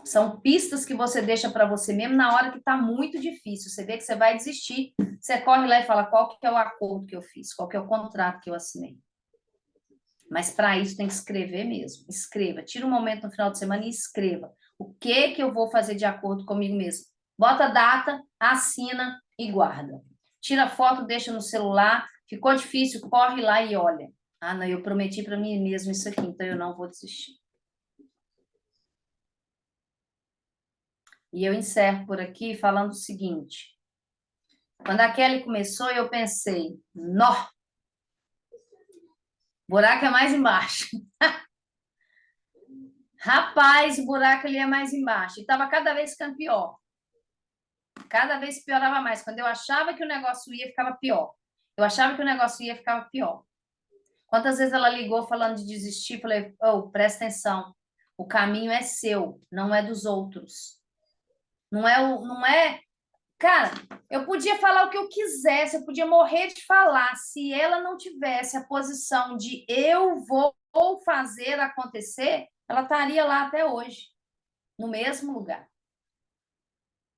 São pistas que você deixa para você mesmo na hora que está muito difícil. Você vê que você vai desistir, você corre lá e fala qual que é o acordo que eu fiz, qual que é o contrato que eu assinei. Mas para isso tem que escrever mesmo. Escreva, tira um momento no final de semana e escreva. O que eu vou fazer de acordo comigo mesmo? Bota a data, assina e guarda. Tira a foto, deixa no celular. Ficou difícil, corre lá e olha. Ah, não, eu prometi para mim mesmo isso aqui, então eu não vou desistir. E eu encerro por aqui falando o seguinte. Quando a Kelly começou, eu pensei, nó, buraco é mais embaixo. Rapaz, o buraco ali é mais embaixo. E estava cada vez ficando pior. Cada vez piorava mais. Quando eu achava que o negócio ia, ficava pior. Eu achava que o negócio ia, ficava pior. Quantas vezes ela ligou falando de desistir? Falei, oh, presta atenção. O caminho é seu, não é dos outros. Não é. Cara, eu podia falar o que eu quisesse, eu podia morrer de falar. Se ela não tivesse a posição de eu vou fazer acontecer, ela estaria lá até hoje, no mesmo lugar.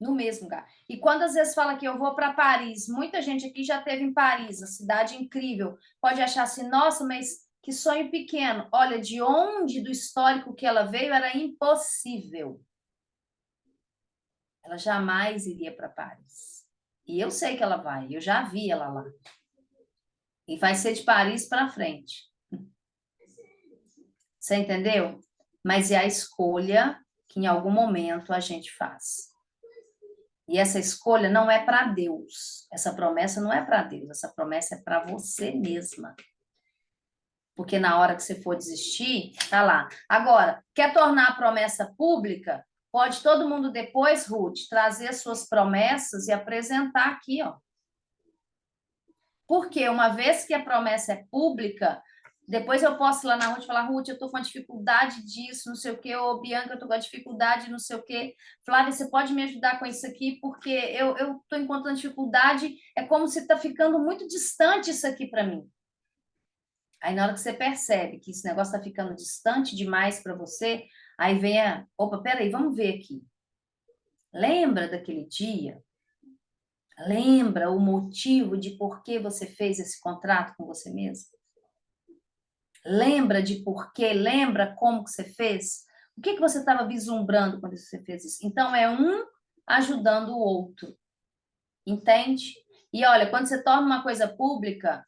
No mesmo lugar. E quando às vezes fala que eu vou para Paris, muita gente aqui já esteve em Paris, a cidade incrível, pode achar assim, nossa, mas que sonho pequeno. Olha, de onde do histórico que ela veio era impossível. Ela jamais iria para Paris. E eu sei que ela vai, eu já vi ela lá. E vai ser de Paris para frente. Você entendeu? Mas é a escolha que em algum momento a gente faz. E essa escolha não é para Deus. Essa promessa não é para Deus. Essa promessa é para você mesma. Porque na hora que você for desistir, tá lá. Agora, quer tornar a promessa pública? Pode todo mundo depois, Ruth, trazer suas promessas e apresentar aqui, ó. Porque uma vez que a promessa é pública, depois eu posso ir lá na Ruth e falar, Ruth, eu estou com dificuldade disso, não sei o quê, ô Bianca, eu estou com dificuldade, não sei o quê. Flávia, você pode me ajudar com isso aqui, porque eu estou encontrando dificuldade, é como se está ficando muito distante isso aqui para mim. Aí na hora que você percebe que esse negócio está ficando distante demais para você, aí vem a, opa, peraí, vamos ver aqui. Lembra daquele dia? Lembra o motivo de por que você fez esse contrato com você mesmo? Lembra de porquê? Lembra como que você fez? O que você estava vislumbrando quando você fez isso? Então, é um ajudando o outro. Entende? E olha, quando você torna uma coisa pública,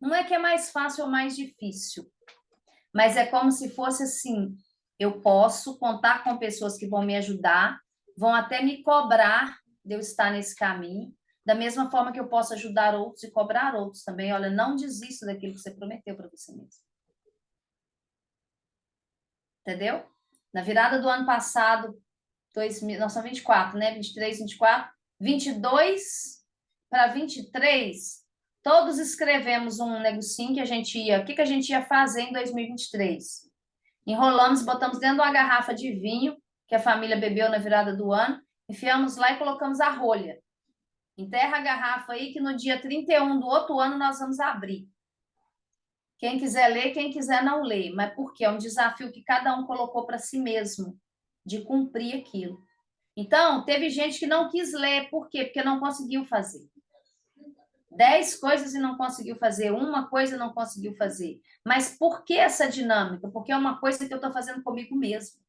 não é que é mais fácil ou mais difícil, mas é como se fosse assim, eu posso contar com pessoas que vão me ajudar, vão até me cobrar de eu estar nesse caminho, da mesma forma que eu posso ajudar outros e cobrar outros também. Olha, não desista daquilo que você prometeu para você mesmo. Entendeu? Na virada do ano passado, nós somos 24, né? 23, 24, 22 para 23, todos escrevemos um negocinho que a gente ia, o que a gente ia fazer em 2023. Enrolamos, botamos dentro de uma garrafa de vinho que a família bebeu na virada do ano, enfiamos lá e colocamos a rolha. Enterra a garrafa aí que no dia 31 do outro ano nós vamos abrir. Quem quiser ler, quem quiser não lê. Mas por quê? É um desafio que cada um colocou para si mesmo, de cumprir aquilo. Então, teve gente que não quis ler. Por quê? Porque não conseguiu fazer. 10 coisas e não conseguiu fazer. Uma coisa e não conseguiu fazer. Mas por que essa dinâmica? Porque é uma coisa que eu estou fazendo comigo mesmo.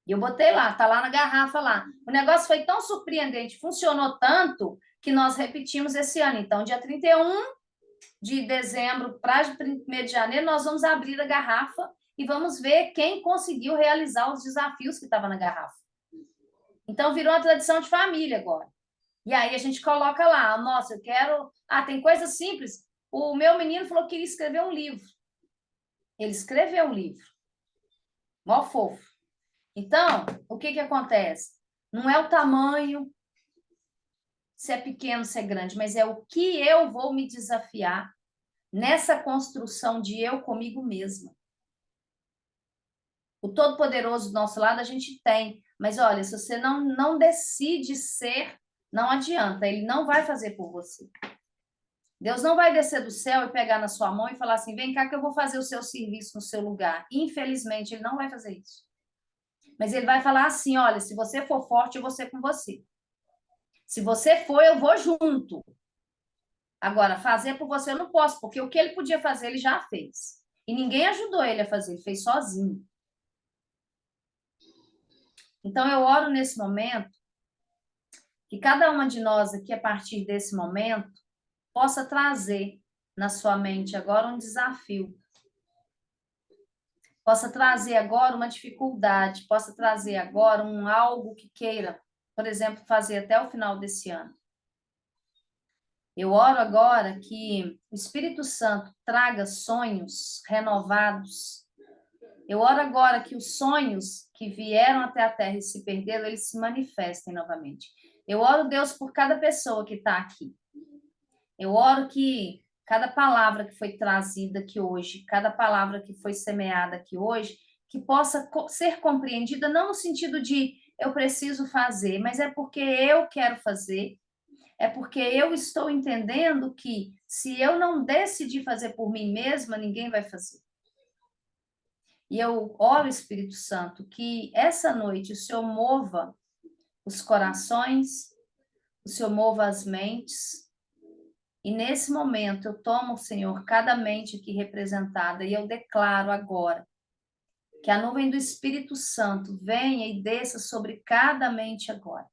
E eu botei lá, tá lá na garrafa lá. O negócio foi tão surpreendente, funcionou tanto, que nós repetimos esse ano. Então, dia 31 de dezembro para 1º de janeiro, nós vamos abrir a garrafa e vamos ver quem conseguiu realizar os desafios que estavam na garrafa. Então, virou uma tradição de família agora. E aí a gente coloca lá, nossa, eu quero... Ah, tem coisas simples. O meu menino falou que queria escrever um livro. Ele escreveu um livro. Mó fofo. Então, o que que acontece? Não é o tamanho, se é pequeno, se é grande, mas é o que eu vou me desafiar nessa construção de eu comigo mesma. O Todo-Poderoso do nosso lado a gente tem, mas olha, se você não decide ser, não adianta, ele não vai fazer por você. Deus não vai descer do céu e pegar na sua mão e falar assim, vem cá que eu vou fazer o seu serviço no seu lugar. Infelizmente, ele não vai fazer isso. Mas ele vai falar assim, olha, se você for forte, eu vou ser com você. Se você for, eu vou junto. Agora, fazer por você eu não posso, porque o que ele podia fazer, ele já fez. E ninguém ajudou ele a fazer, ele fez sozinho. Então, eu oro nesse momento que cada uma de nós aqui, a partir desse momento, possa trazer na sua mente agora um desafio. Possa trazer agora uma dificuldade, possa trazer agora algo que queira, por exemplo, fazer até o final desse ano. Eu oro agora que o Espírito Santo traga sonhos renovados. Eu oro agora que os sonhos que vieram até a terra e se perderam, eles se manifestem novamente. Eu oro, Deus, por cada pessoa que está aqui. Eu oro que cada palavra que foi trazida aqui hoje, cada palavra que foi semeada aqui hoje, que possa ser compreendida não no sentido de eu preciso fazer, mas é porque eu quero fazer, é porque eu estou entendendo que se eu não decidir fazer por mim mesma, ninguém vai fazer. E eu oro, Espírito Santo, que essa noite o Senhor mova os corações, o Senhor mova as mentes. E nesse momento eu tomo, Senhor, cada mente aqui representada e eu declaro agora que a nuvem do Espírito Santo venha e desça sobre cada mente agora.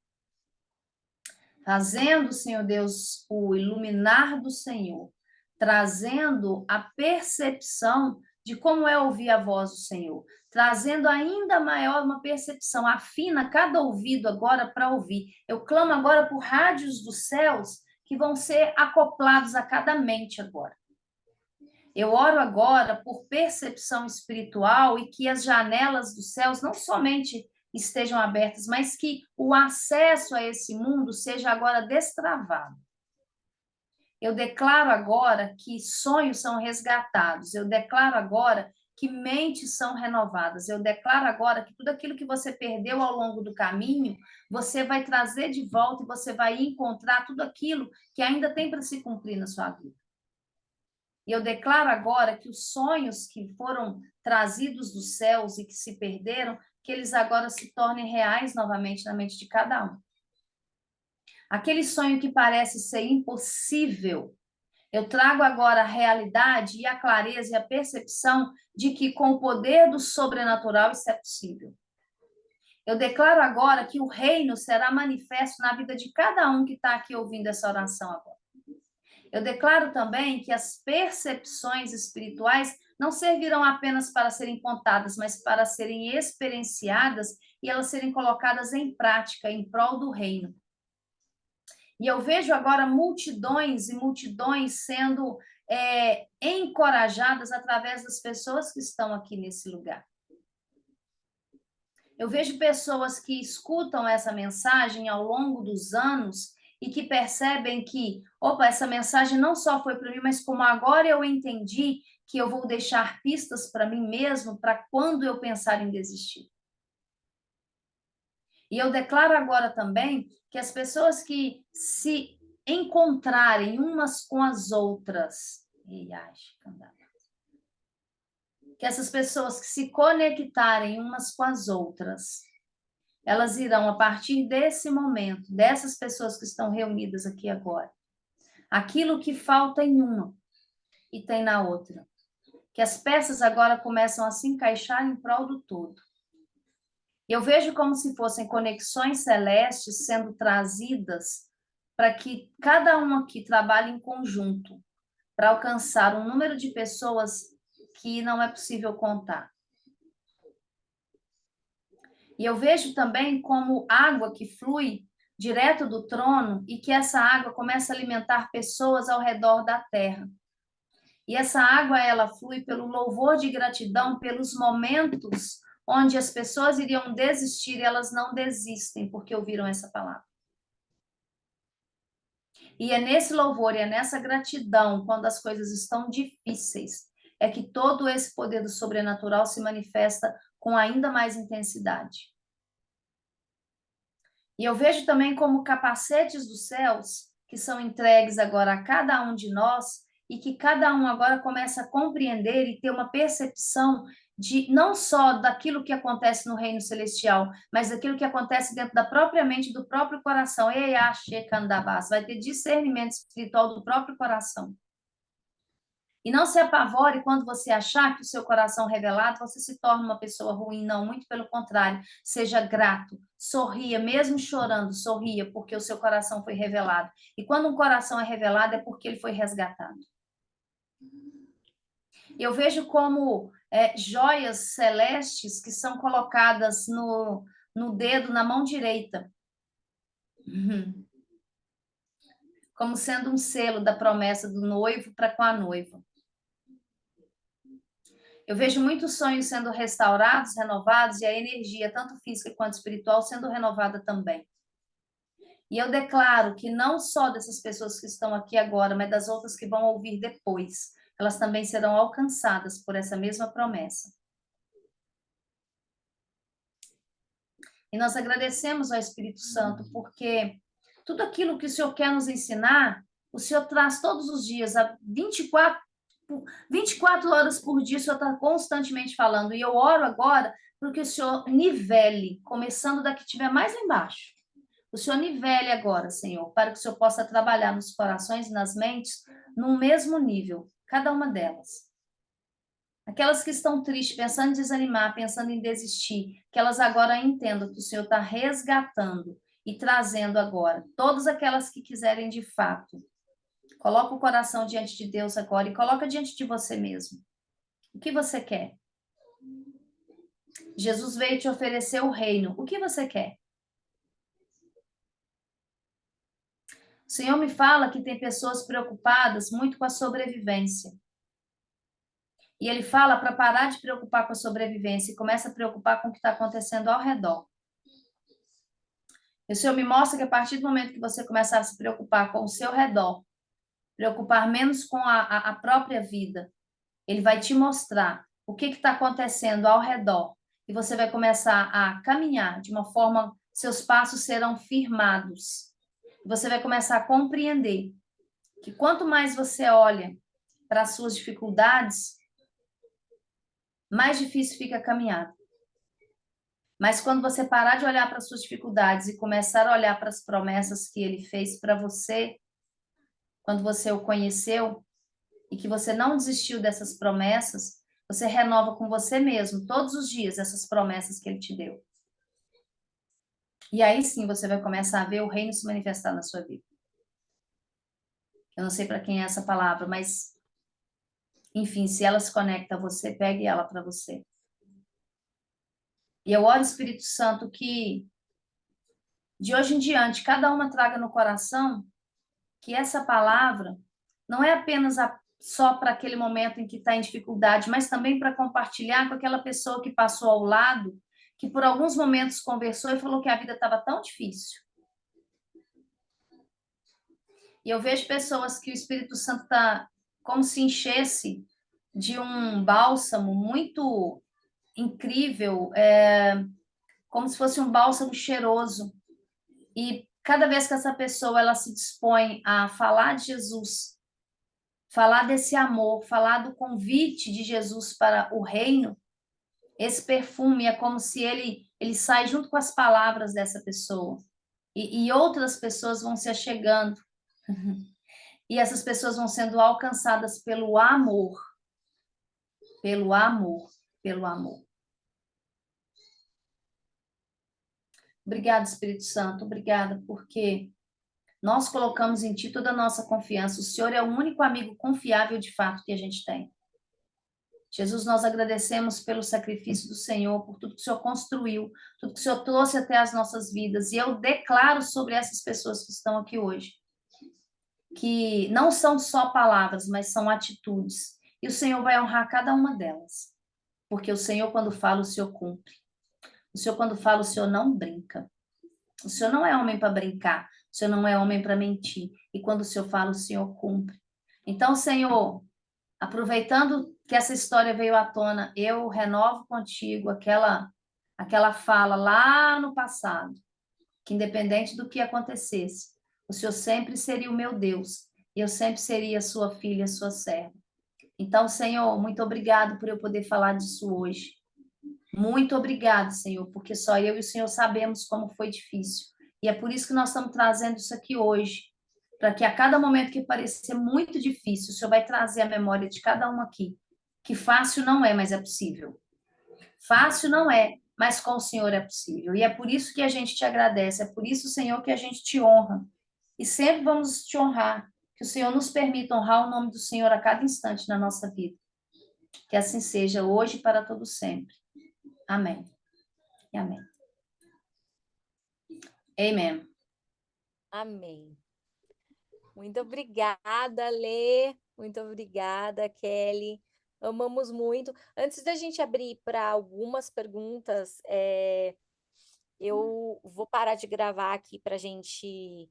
Fazendo, Senhor Deus, o iluminar do Senhor, trazendo a percepção de como é ouvir a voz do Senhor, trazendo ainda maior uma percepção, afina cada ouvido agora para ouvir. Eu clamo agora por rádios dos céus que vão ser acoplados a cada mente agora. Eu oro agora por percepção espiritual e que as janelas dos céus não somente estejam abertas, mas que o acesso a esse mundo seja agora destravado. Eu declaro agora que sonhos são resgatados. Eu declaro agora que mentes são renovadas. Eu declaro agora que tudo aquilo que você perdeu ao longo do caminho, você vai trazer de volta e você vai encontrar tudo aquilo que ainda tem para se cumprir na sua vida. E eu declaro agora que os sonhos que foram trazidos dos céus e que se perderam, que eles agora se tornem reais novamente na mente de cada um. Aquele sonho que parece ser impossível, eu trago agora a realidade e a clareza e a percepção de que com o poder do sobrenatural isso é possível. Eu declaro agora que o reino será manifesto na vida de cada um que está aqui ouvindo essa oração agora. Eu declaro também que as percepções espirituais não servirão apenas para serem contadas, mas para serem experienciadas e elas serem colocadas em prática em prol do reino. E eu vejo agora multidões e multidões sendo encorajadas através das pessoas que estão aqui nesse lugar. Eu vejo pessoas que escutam essa mensagem ao longo dos anos e que percebem que, opa, essa mensagem não só foi para mim, mas como agora eu entendi que eu vou deixar pistas para mim mesmo para quando eu pensar em desistir. E eu declaro agora também que as pessoas que se encontrarem umas com as outras, que essas pessoas que se conectarem umas com as outras, elas irão, a partir desse momento, dessas pessoas que estão reunidas aqui agora, aquilo que falta em uma e tem na outra, que as peças agora começam a se encaixar em prol do todo. Eu vejo como se fossem conexões celestes sendo trazidas para que cada um aqui trabalhe em conjunto, para alcançar um número de pessoas que não é possível contar. E eu vejo também como água que flui direto do trono e que essa água começa a alimentar pessoas ao redor da terra. E essa água, ela flui pelo louvor de gratidão, pelos momentos onde as pessoas iriam desistir, e elas não desistem porque ouviram essa palavra. E é nesse louvor e é nessa gratidão, quando as coisas estão difíceis, é que todo esse poder do sobrenatural se manifesta com ainda mais intensidade. E eu vejo também como capacetes dos céus, que são entregues agora a cada um de nós, e que cada um agora começa a compreender e ter uma percepção de não só daquilo que acontece no reino celestial, mas daquilo que acontece dentro da própria mente, do próprio coração. Vai ter discernimento espiritual do próprio coração. E não se apavore quando você achar que o seu coração revelado, você se torna uma pessoa ruim. Não, muito pelo contrário. Seja grato, sorria, mesmo chorando, sorria, porque o seu coração foi revelado. E quando um coração é revelado, é porque ele foi resgatado. Eu vejo como joias celestes que são colocadas no dedo, na mão direita. Como sendo um selo da promessa do noivo para com a noiva. Eu vejo muitos sonhos sendo restaurados, renovados, e a energia, tanto física quanto espiritual, sendo renovada também. E eu declaro que não só dessas pessoas que estão aqui agora, mas das outras que vão ouvir depois, elas também serão alcançadas por essa mesma promessa. E nós agradecemos ao Espírito Santo, porque tudo aquilo que o Senhor quer nos ensinar, o Senhor traz todos os dias, a 24 horas por dia, o Senhor está constantemente falando. E eu oro agora para que o Senhor nivele, começando da que estiver mais lá embaixo. O Senhor nivele agora, Senhor, para que o Senhor possa trabalhar nos corações e nas mentes no mesmo nível, cada uma delas. Aquelas que estão tristes, pensando em desanimar, pensando em desistir, que elas agora entendam que o Senhor está resgatando e trazendo agora. Todas aquelas que quiserem de fato, coloca o coração diante de Deus agora e coloca diante de você mesmo. O que você quer? Jesus veio te oferecer o reino. O que você quer? O Senhor me fala que tem pessoas preocupadas muito com a sobrevivência. E ele fala para parar de preocupar com a sobrevivência e começa a preocupar com o que está acontecendo ao redor. E o Senhor me mostra que a partir do momento que você começar a se preocupar com o seu redor, preocupar menos com a própria vida, ele vai te mostrar o que está acontecendo ao redor. E você vai começar a caminhar de uma forma, seus passos serão firmados. E você vai começar a compreender que quanto mais você olha para as suas dificuldades, mais difícil fica a caminhada. Mas quando você parar de olhar para as suas dificuldades e começar a olhar para as promessas que ele fez para você, quando você o conheceu, e que você não desistiu dessas promessas, você renova com você mesmo, todos os dias, essas promessas que ele te deu. E aí sim você vai começar a ver o reino se manifestar na sua vida. Eu não sei para quem é essa palavra, mas enfim, se ela se conecta a você, pegue ela para você. E eu oro, Espírito Santo, que de hoje em diante, cada uma traga no coração que essa palavra não é apenas só para aquele momento em que está em dificuldade, mas também para compartilhar com aquela pessoa que passou ao lado, que por alguns momentos conversou e falou que a vida estava tão difícil. E eu vejo pessoas que o Espírito Santo está como se enchesse de um bálsamo muito incrível, como se fosse um bálsamo cheiroso. E cada vez que essa pessoa ela se dispõe a falar de Jesus, falar desse amor, falar do convite de Jesus para o reino, esse perfume é como se ele ele sai junto com as palavras dessa pessoa. E outras pessoas vão se achegando. E essas pessoas vão sendo alcançadas pelo amor. Pelo amor. Pelo amor. Obrigada, Espírito Santo. Obrigada, porque nós colocamos em Ti toda a nossa confiança. O Senhor é o único amigo confiável de fato que a gente tem. Jesus, nós agradecemos pelo sacrifício do Senhor, por tudo que o Senhor construiu, tudo que o Senhor trouxe até as nossas vidas. E eu declaro sobre essas pessoas que estão aqui hoje, que não são só palavras, mas são atitudes. E o Senhor vai honrar cada uma delas. Porque o Senhor, quando fala, o Senhor cumpre. O Senhor, quando fala, o Senhor não brinca. O Senhor não é homem para brincar. O Senhor não é homem para mentir. E quando o Senhor fala, o Senhor cumpre. Então, Senhor, aproveitando que essa história veio à tona, eu renovo contigo aquela fala lá no passado, que independente do que acontecesse, o Senhor sempre seria o meu Deus, e eu sempre seria sua filha, sua serva. Então, Senhor, muito obrigado por eu poder falar disso hoje. Muito obrigado, Senhor, porque só eu e o Senhor sabemos como foi difícil. E é por isso que nós estamos trazendo isso aqui hoje, para que a cada momento que parecer muito difícil, o Senhor vai trazer a memória de cada um aqui, que fácil não é, mas é possível. Fácil não é, mas com o Senhor é possível. E é por isso que a gente te agradece, é por isso, Senhor, que a gente te honra. E sempre vamos te honrar, que o Senhor nos permita honrar o nome do Senhor a cada instante na nossa vida. Que assim seja hoje e para todo sempre. Amém. E amém. Amen. Amém. Muito obrigada, Lê. Muito obrigada, Kelly. Amamos muito. Antes da gente abrir para algumas perguntas, eu vou parar de gravar aqui para a gente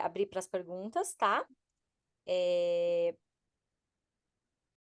abrir para as perguntas, tá?